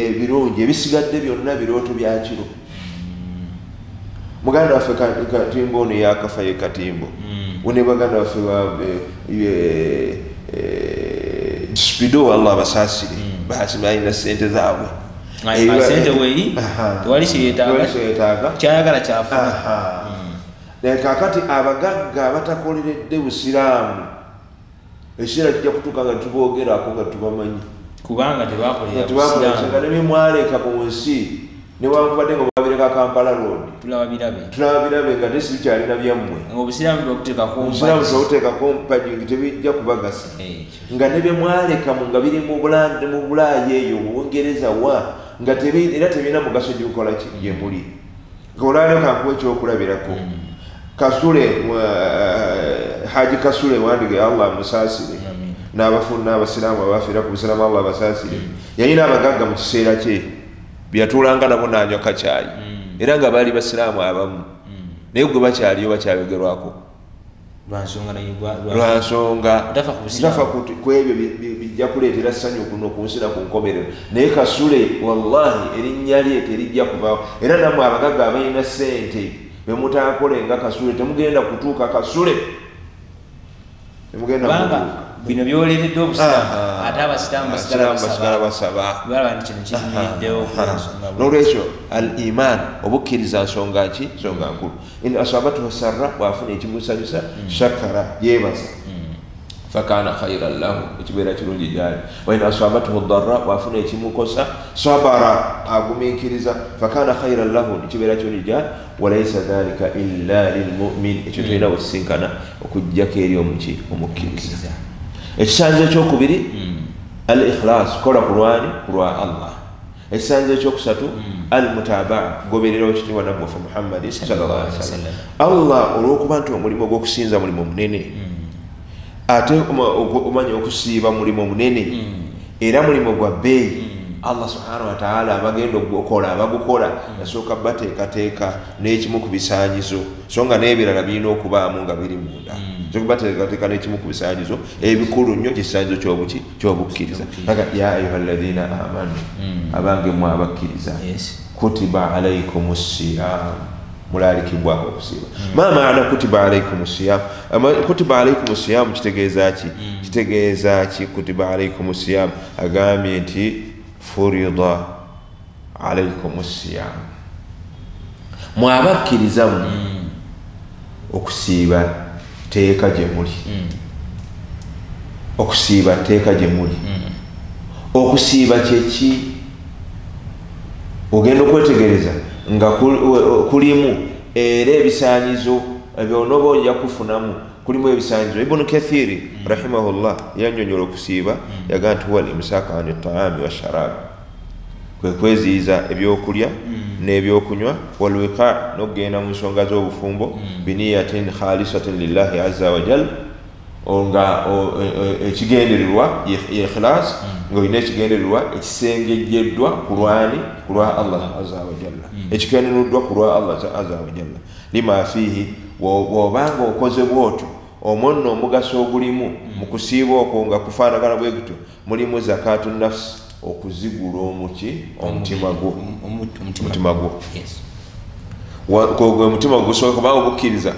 ebirungi ebisigadde byonna birooto byakiro muganda waffe Katimbo ono yakafa ye Katimbo une baganda waffe Spido Allah basaasire balina sente zaabwe sente weri tewali kyeyetaaga kyayagala kyafuna naye kaakati abagagga abatakoleredde busiraamu ekiseera kijja kutuuka nga tuboogerako nga tubamanyi kubanga tebakolera nebimwaleka mu nsi newankubadde nga babireka Kampala Road tulaba birabe nga tesi bikyalina byammwe obusiraamu twabuteekako mpajingi tebijja kubagasa nga nebyemwaleka nga biri mu Bulaayi eyo mu Bungereza wa nga era tebirina mugaso gyebukola gye muli olwaleo kankuwa ekyokulabirako Kasule Haji Kasule wandige Allah musaasire n'abasiraamu abafiira ku busiraamu Allah basaasire yalina abagagga mu kiseera kye byatulanga nabo n'anywa kacaayi era nga baali basiraamu abamu naye gwe bakyaliyo bakyayogerwako lwansonga tafa ku ebyo bijja kuleetera ssanyu kuno ku nsi na ku nkomerero naye kasule wallahi erinnya lye terijja kuvaawo era nammwe abagagga abalina ssente bemutaakolenga kasule temugenda kutuuka kasule temugenda kutuuka bino byoleredde obusiraamu ate abasiraamu basigala basaba n'olwekyo al iman obukkiriza nsonga ki nsonga nkulu in asabatuhu sarra bwafuna ekimusanyusa shakara yeebaza fakana khairan lahu ekibeera kirungi gyali wain asabatuhu darra bwafuna ekimukosa sabara agumiikiriza fakana khairan lahu ekibeera kirungi gyali walaisa dhalika illa lilmumin ekyo tulina wekisinkana okujjako eri omuki omukkiriza ekisanzo ekyokubiri al ikhlas kola kulwani kulwa Allah ekisanzo ekyokusatu al mutabaa goberera ekitiibwa nabbi waffe Muhammad sallallahu alaihi wasallam Allah olw'okuba nti omulimu gw'okusinza mulimu munene ate omanya okusiiba mulimu munene era mulimu gwa bbeeyi Allah subhanahu wa ta'ala abagenda abagukola yasooka bateekateeka n'ekimu ku bisaanyizo so nga n'ebirala birina okubaamu nga biri munda bateekateeka n'ekimu ku bisaanyizo ebikulu nnyo kisaanyizo ky'obukkiriza ya ayuha alladhina amanu abange mwe abakkiriza kutiba alaikum siyam mulalikibwako okusiiba ma maana kutiba alaikum siyam kutiba alaikum siyam kitegeeza ki kutiba alaikum siyam agambye nti furida alaikum siyam mwabakkirizamu okusiiba teeka gye muli okusiiba teeka gye muli okusiiba kyeki ogenda okwetegereza nga kulimu era ebisaanyizo ebyonoba ojja kufunamu kulimu ebisaanyizo Ibn Kathir rahimahullah yannyonnyola okusiiba yagaa nti huwa al-imsaku ani at-ta'ami wash-sharab kwe kweziyiza ebyokulya n'ebyokunywa walwiqa n'okugenda mu nsonga z'obufumbo biniyatin khalisatin lillahi azza wa jal nga ekigendererwa ikhlas nga olina ekigendererwa ekisengejjeddwa kulwa Allah azza wa jalla ekigendereddwa kulwa Allah azza wa jalla lima fihi wobanga okoze bwotyo omwonno omugaso ogulimu mu kusiiba okwo nga kufaanagana bwe gutyo mulimu zakatu nafsi okuzigula omutima gwo omutima gusooka kubanga obukkiriza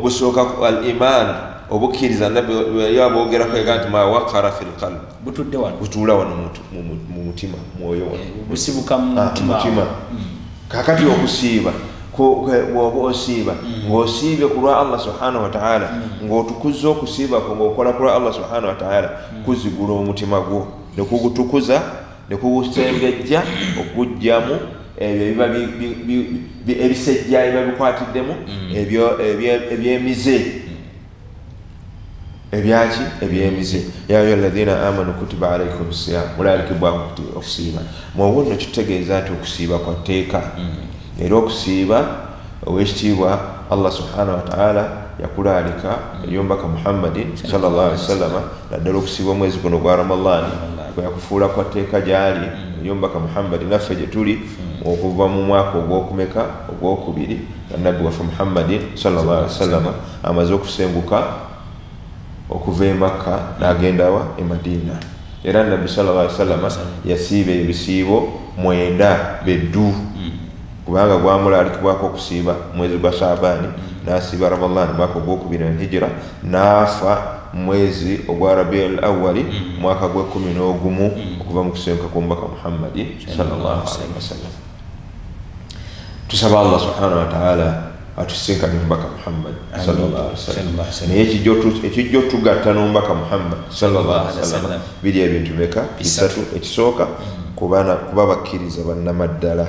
gusooka al iman obukkiriza nabbi yabogerako ega nti ma waqara fil qalb butuula wano mu mutima mwoyo busibuka mu mutima kakati okusiiba bwoba osiiba ng'osiibye ku lwa Allah subhanahu wa ta'ala ng'otukuza okusiiba ko ng'okola ku lwa Allah subhanahu wa ta'ala kuzigula omutima gwo ne kugutukuza ne kugusengejja okuggyamu ebyo biba ebisejja biba bikwatiddemu ebyemize ebyaki ebyemize ya ayyuha alladhina amanu kutiba alaykum siyam mulalikibwako okusiiba mwobwo nno kitutegeeza nti okusiiba kwa tteeka era okusiiba owekitiibwa Allah subhanahu wa ta'ala yakulaalika eryomubaka Muhammadin sallallahu alaihi wasallam naddala okusiiba omwezi guno gwa Ramadhan kwe yakufuula kwa tteeka gyali eryomubaka Muhammadin naffe gye tuli okuva mu mwaka ogwokumeka ogwokubiri nga nabbi waffe Muhammadin sallallahu alaihi wasallam amaze okusenguka okuva e Makka n'agendawa e Madina era nabbi sallallahu alaihi wasallam yasiiba ebisiibo 9 beddu kubanga gwamulaalikibwako okusiiba mwezi gwa Shaabani n'asiiba Ramadhan mwaka ogwokubiri na hijira n'afa mwezi ogwa Rabiul Awwal mwaka gwa 11 okuva mu kusenguka kw'omubaka Muhammadin sallallahu alaihi wasallam. Tusaba Allah subhanahu wa ta'ala atusinkane omubaka Muhammad sallallahu alaihi wasallam naye ekijja otugatta n'omubaka Muhammad sallallahu alaihi wasallam biri ebintu meka bisatu ekisooka kuba bakkiriza bannamaddala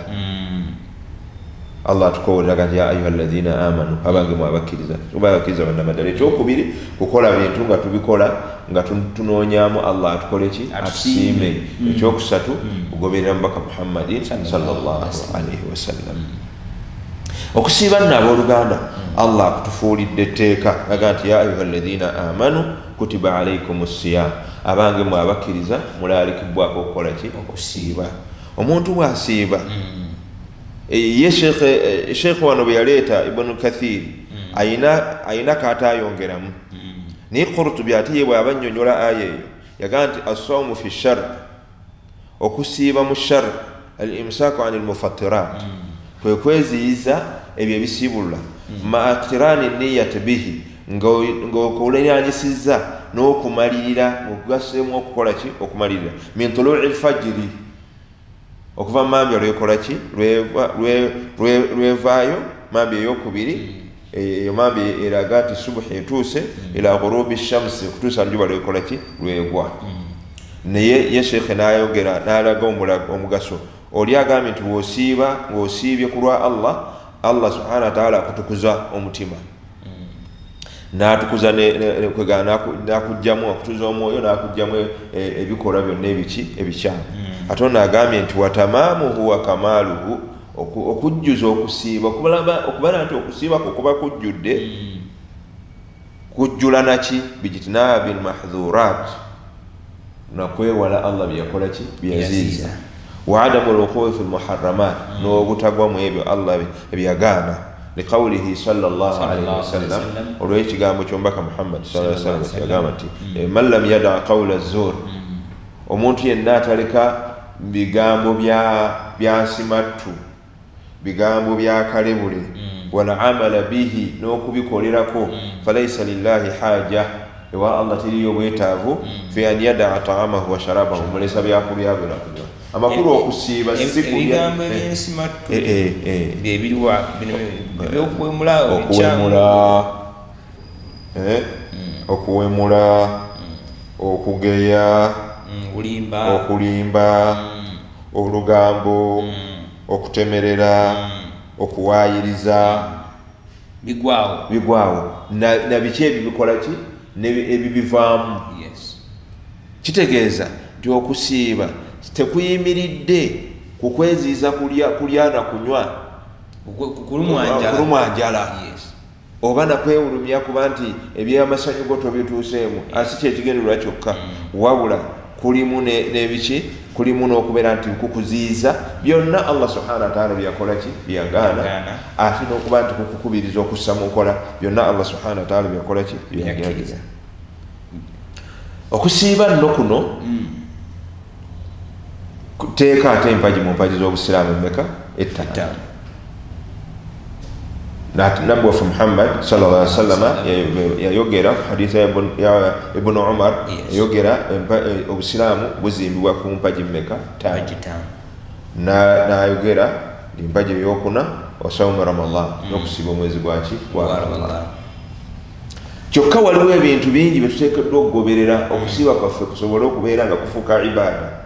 Allah tukowoolera nti ya ayuha alladhina amanu abange mwabakkiriza oba bakkiriza bannamaddala ekyokubiri kukola bintu nga tubikola nga tunoonyaamu Allah atukole ki atusiime ekyokusatu kugoberera mubaka Muhammadin sallallahu alaihi wasallam. Okusiiba nno abooluganda Allah akutufuulidde etteeka aga nti ya ayuha alladhina amanu kutiba alaykum siyam abange mwe abakkiriza mulaalikibwako okukola ki okusiiba omuntu bw'asiiba ye sheekh wano bwe yaleeta ibnu kathir ayina kaataayongeramu naye Qurtubi ate ye bw'aba annyonnyola aya eyo yagaa nti assawmu fi shar okusiiba mu shar al-imsaaku ani al-mufattirat kwe kweziyiza ebyo ebisiibulula ma iqtirani niyati bihi ng'okulenyanyisizza n'okumalirira okugaseemu okukola ki okumalirira min tuluu'i al-fajiri okuva mu mambya lwekola ki lwevaayo mambya ey'okubiri eyo mambya eraga nti subuhi etuuse ila ghurubi shamsi okutuusa njuba lwekola ki lwegwa naye ye sheekhe n'ayogera n'alaga omugaso oli agambye nti ng'osiibye ku lwa Allah subhanahu wa ta'ala akutukuza omutima n'atukuza n'akugyamu akutuza omwoyo n'akugyamu ebikolwa byonna ebikyamu ate ono agambye nti watamaamuhu wa kamaaluhu okujjuza okusiiba okubala nti okusiiba kukuba kujjudde kujjula naki bijitinabil mahdhurat nakwewala Allah byeyakola ki byeyaziiza wa adamu lwuquu'i fi lmuharramat n'obutagwa mu ebyo Allah ebyagaana liqawlihi sallallahu alayhi wasallam olw'ekigambo ky'omubaka Muhammad sallallahu alayhi wasallam kyagamba nti man lam yada qawla zur omuntu yenna ataleka bigambo bya nsimattu bigambo bya kalebule wala amala bihi n'okubikolerako falaysa lillahi haja ewa Allah tiriyo bwetaavu fi an yada ta'amahu wa sharabahu mulesa byakulya byo nakunywa amakulu okusiiba ebigambo eby'ensimattu byebiriwa okuwemula okugeya okulimba olugambo okutemerera okuwaayiriza bigwawo na biki ebibikola ki ebibivaamu kitegeeza nti okusiiba tekuyimiridde kukweziiza kulya na kunywa kulumwanjala oba nakwewulumya kuba nti ebyamasanyu go tobituuseemu asi kyekigendererwa kyokka wabula kulimu n'ebiki kulimu n'okubeera nti kukuziiza byonna Allah subhanahu wa ta'ala byakola ki byagaana ate n'okuba nti kukukubiriza okussa mu nkola byonna Allah subhanahu wa ta'ala byakola ki byagiriza okusiiba nno kuno teeka ate empaji mu mpaji z'obusiraamu emmeka ettaano nabwaffe Muhammad sallallahu alaihi wasallam yayogera haditha ya Ibn Umar yayogera obusiraamu buzimbibwa ku mpaji mmeka ttaano n'ayogera empaji ey'okuna osawumu Ramadan n'okusiiba omwezi gwaki gwa Ramadan kyokka waliwo ebintu bingi bye tuteekeddwa okugoberera okusiiba kwaffe kusobole okubeera nga kufuuka ibaada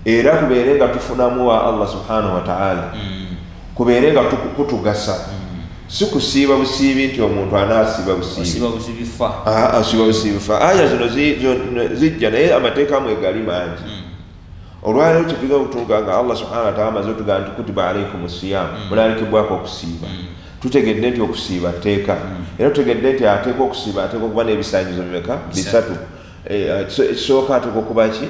era kubeere nga tufunamu wa Allah subhanahu wa ta'ala kubeere nga kutugasa si kusiiba busiibi nti omuntu anaasiiba busiibi busiibifa aya zino zijja naye amateeka amwe gali mangi olwaleero tuviga okutunga nga Allah subhanahu wa ta'ala amaze otugamba nti kutiba alaykum siyam mulaalikibwako okusiiba tutegedde nti okusiiba tteeka era tutegedde nti ateeka okusiiba ateeka okuba n'ebisaanyizo bimeka bisatu ekisooka ateeka okuba ki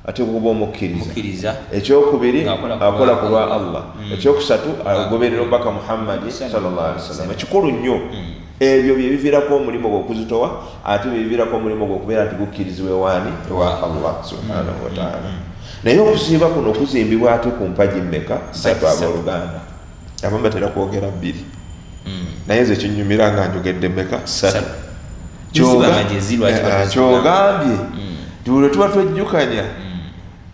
ateeka okuba omukkiriza ekyokubiri akola ku lwa Allah ekyokusatu agoberera omubaka Muhammad sallallahu alaihi wasallam ekikulu nnyo ebyo bye biviirako omulimu gw'okuzitowa ate bye biviirako omulimu gw'okubeera nti gukkirizibwa ewaani ewa Allah subhanahu wa ta'ala naye okusiiba kuno kuzimbibwa ate ku mpaji mmeka ssatu abooluganda abamu batera kwogera bbiri naye nze kinyumira nga njogedde mmeka ssatu kyogambye tibulwe tuba twejjukanya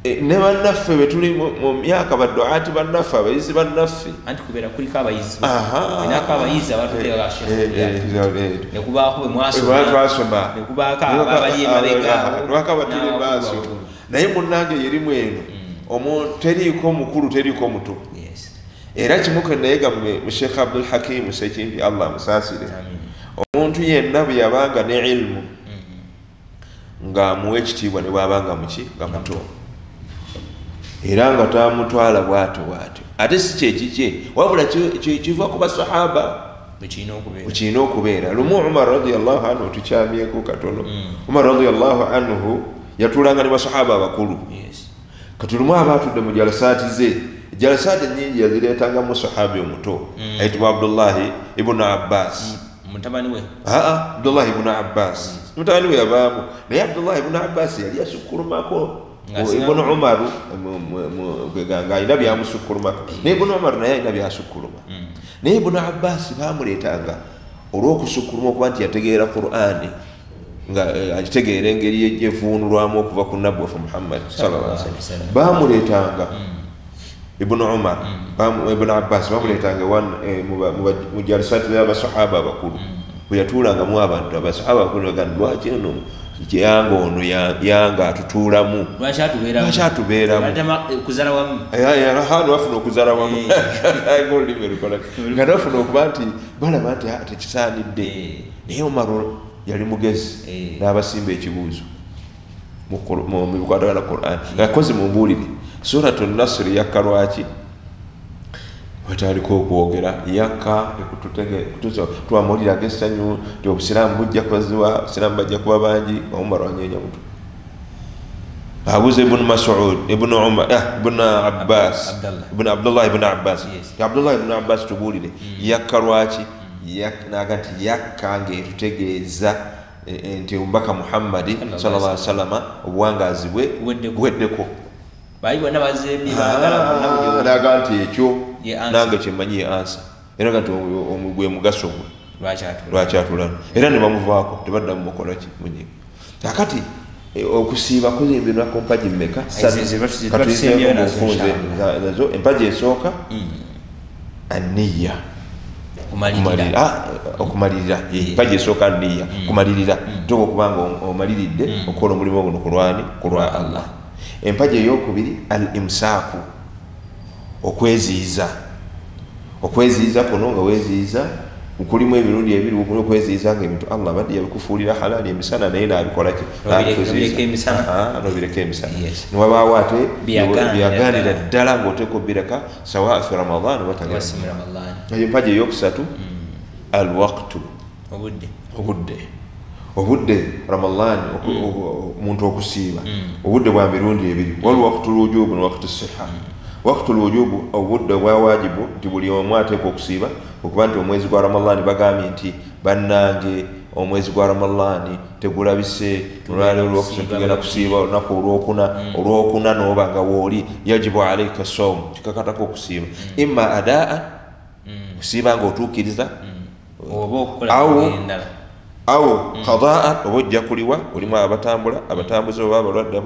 ne bannaffe bwe tuli mu myaka badduaati bannaffe abayizi bannaffe anti kubeera kuliko abayizi enako abayizi abatutekaashekubaako bwe mwasoma nekubaako abali emabega batuli maaso naye munnange yerimu eno teriiko mukulu teriiko muto era kimu ke nayiga mu Sheikh Abdul Hakim Sekimpi Allah musaasire omuntu yenna bwe yabanga ne ilmu ng'amuwa ekitiibwa ne bw'abanga muki nga muto era nga tamutwala bw'atyo ate si kyekikye wabula kiva ku basahaba bwekirina okubeera. Lumu Umar radiyallahu anhu tukyamyeko katono. Umar radiyallahu anhu yatuulanga ne basahaba abakulu. Katulumu abaatudde mu jalasaati ze. Jalasaati nnyingi yazireetangamu sahabi omuto ayitibwa Abdullahi ibn Abbas. Mutabani we? Abdullahi ibn Abbas. Mutabani we yabaamu. Naye Abdullahi ibn Abbas yali yasukkulumako Ibn Umar ng'alina byamusukkulumako. Naye Ibn Umar naye alina byasukkuluma. Naye Ibn Abbas baamuleetanga olw'okusukkuluma okuba nti yategeera Qur'ani nga agitegeera engeri gyevuunulwamu okuva ku nabbi waffe Muhammad sallallahu alaihi wasallam. Baamuleetanga Ibn Umar, Ibn Abbas bamuleetanga mu jalisaati z'abasahaba abakulu. Bwe yatuulangamu abantu abasahaba abakulu bagamba lwaki ono yanga ono yanga atutuulamu. Lwaki atubeeramu? Hano bafuna okuzala wamu. Ng'olulimi lukola. Nga bafuna okuba nti balaba nti tekisaanidde. Naye Umar yali mugezi n'abasimba ekibuuzo mu bikwatagana Qur'an. Yakoze mumbuulire Suratu Nasr yakka lwaki? Watandika okwogera yakka twamawulira ag'essanyu nti obusiraamu bujja kubaziwa, obusiraamu bajja kuba bangi. Umar wanyeenya muto. Abuuza Ibn Mas'ud, Ibn Umar, Ibn Abbas, Abdullah Ibn Abbas. Abdullah Ibn Abbas tubuulire yakka lwaki? Naga nti yakka ng'etutegeeza nti omubaka Muhammadi sallallahu alaihi wasallam obuwangazi bwe buweddeko. Naga nti ekyo nange kyemmanyi ye ansa. Era nga nti gwe mugaso gwe lwaki atulana. Era ne bamuvaako tebaddamu mukola ki munyiga. Kakati okusiiba kuzimbirwa ku mpagi mmeka? Katuyizeemufunze nazo. Empagi esooka aniya okumalirira. Empagi esooka aniya kumalirira toka okubanga omaliridde okukola omulimu guno ku lwa Allah. Empagi ey'okubiri al-imsaaku, okweziiza kuno nga weeziiza kulimu emirundi ebiri. Okweziiza ng'ebintu Allah badde yabikufuulira halaali emisana naye n'abikola ki? N'obireka emisana. Ne wabaawo ate byaganira ddala ng'oteeka obbireka sawa fi Ramadan batagala. Empagi ey'okusatu al-waqtu, obudde Ramadan omuntu okusiiba obudde bwa mirundi ebiri. Waliwo waqtul wujubu ne waqtus sihha. Waqtul wujubu obudde bwa wajibu nti buli omu ateekwa okusiiba okuba nti omwezi gwa Ramadan bagambye nti bannange omwezi gwa Ramadan tegulabise olwaleero olwokusatu tugenda kusiiba olunaku olwokuna n'oba nga wooli yajibu alaika sawm kikakatako okusiiba imma adaan kusiiba nga otuukiriza awo qadaan oba ojja kuliwa olimu abatambuzi oba abalwadde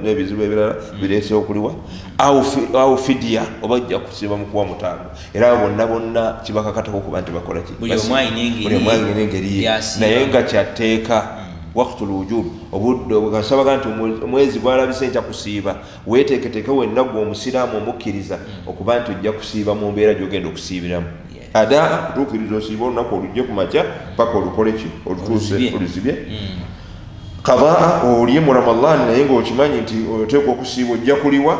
n'ebizibu ebirala bireese okuliwa awo fidiya oba ojja kusiiba mu kuwa mutango. Era bonna kibakakatako okuba nti bakola ki? Buli omu alina engeri ye naye nga kyatteeka. Waqtul wujub obudde obugasabaga nti omwezi gwalabise nja kusiiba weeteeketeeke wenna gwe omusiraamu omukkiriza okuba nti ojja kusiiba mu mbeera gy'ogenda okusiibiramu. Adaa kutuukiriza osiiba olunaku olujje ku makya paka olukole ki? Olutuuse oluzibye. Qadaa olye mu Ramadan naye ng'okimanyi nti oteekwa okusiiba ojja kuliwa.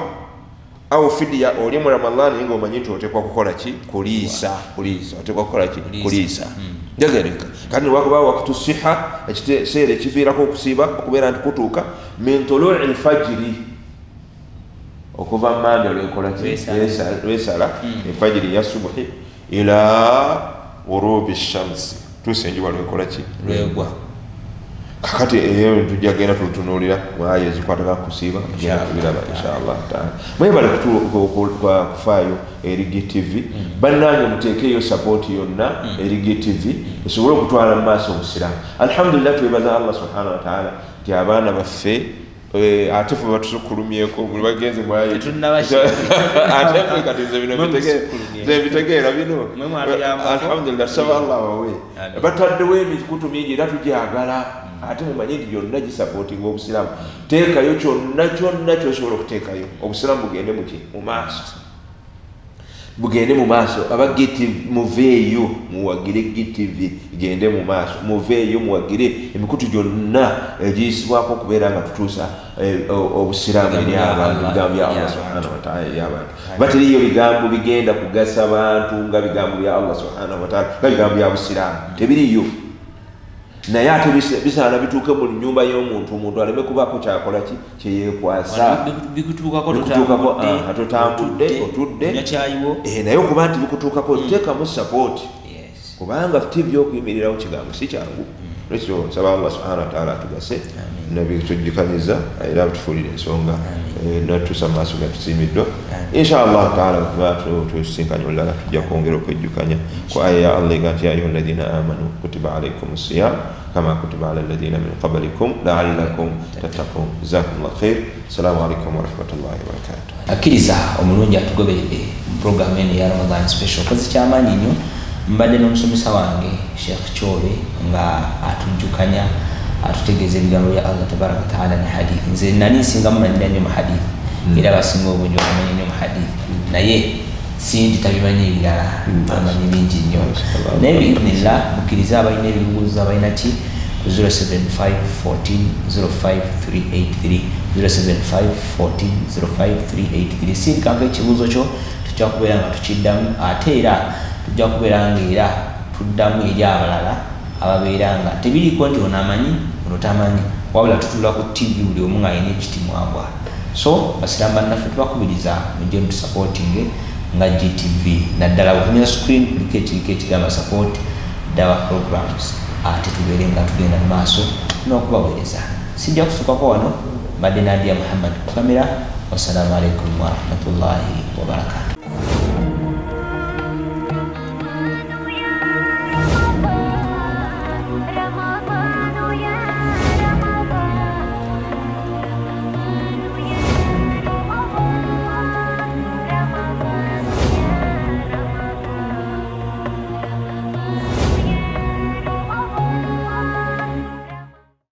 Awo fidiya olye mu Ramadan naye ng'omanyi nti oteekwa kukola ki? Kuliisa. Oteekwa kukola ki? Kuliisa. Jagereka kandi wakuba waqtu siha ekiseera ekiviirako okusiiba okubeera nti kutuuka min tuluu'i al-fajri okuva mmande olwekola ki? Lwesala efajiri ya subuhi ila ghurubi shamsi tusenjuba lwekola ki? Lwegwa. Kakati eyo tujja genda tutunuulira aya ezikwataka kusiiba biraba inshallah taala. Mwebale kufaayo eri GTV. Bannange muteekeyo support yonna eri GTV esobole okutwala mu maaso obusiraamu. Alhamdulillah twebaza Allah subhanahu wa taala nti abaana baffe ate fe batusukkulumyeko buli bagenze mwaye ate kati nze bitegeera bino. Alhamdulillah saba Allah wawe bataddewo emikutu mingi era tugyagala ate mumanyi nti yonna gisapootinga obusiraamu. Teekayo kyonna ky'osobola okuteekayo obusiraamu bugende mu maaso. bugende mu maaso aba GTV muveeyo muwagire GTV gende mu maaso muveeyo muwagire emikutu gyonna egiyisibwako okubeera nga tutuusa obusiraamu eri abantu bigambo bya Allah subhanahu wa ta'ala eri abantu bateriyo bigambo bigenda kugasa bantu nga bigambo bya Allah subhanahu wa ta'ala nga bigambo bya busiraamu tebiriyo naye ate bisaana bituuke mu nnyumba y'omuntu omuntu aleme kubaako kyakola kyeyeekwasa bikutuukako totambudde otudde naye okuba nti bikutuukako teekamu sapooti kubanga TV okuyimirirawo kigambo si kyangu ekyo nsaba Allah subhanahu wa ta'ala atugase nabitujjukanyiza era tufuulire ensonga natuusa mu maaso gatusiimiddwa inshallah taala kuba tusinkanye olulala tujja kwongera okwejjukanya ku aya ya Allah egati ya ayuha alladhina amanu kutiba alaykum siyam kama kutiba ala alladhina min qablikum la'allakum tattaqun jazakumullahu khair assalamu alaykum wa rahmatullahi wa barakatuh akkiriza omulungi atugoberedde program eno ya Ramadan special kozi kyamaanyi nnyo mbadde n'omusomesa wange Sheikh Chole nga atujjukanya atutegeeza ebigambo bya Allah tabaraka taala ne hadithi nze nani singa mumanyira nnyo mu hadithi era basinga obungi okumanya nnyo mu hadithi naye sindi tabimanyi ebirala amanyi bingi nnyo naye biidhnillah mukkiriza abalina ebibuuzo abalina ki ku 07514053830 07514053830 sindikanga ekibuuzo kyo tujja kubeera nga tukiddamu ate era tujja kubeera nga era tuddamu eri abalala ababeera nga tebiriko nti ono amanyi ono tamanyi wabula tutula ku TV buli omu nga alina ekitimwabwa so basiraamu bannaffe tubakubiriza mujje mutusupportinge nga GTV naddala butumira screen kuliko ekiriko ekigamba support dawa programs ate tubeere nga tugenda mu maaso n'okubaweereza sijja kusukako wano mbadde Nadia Muhammad ku kamera wassalamu alaikum warahmatullahi wabarakatuh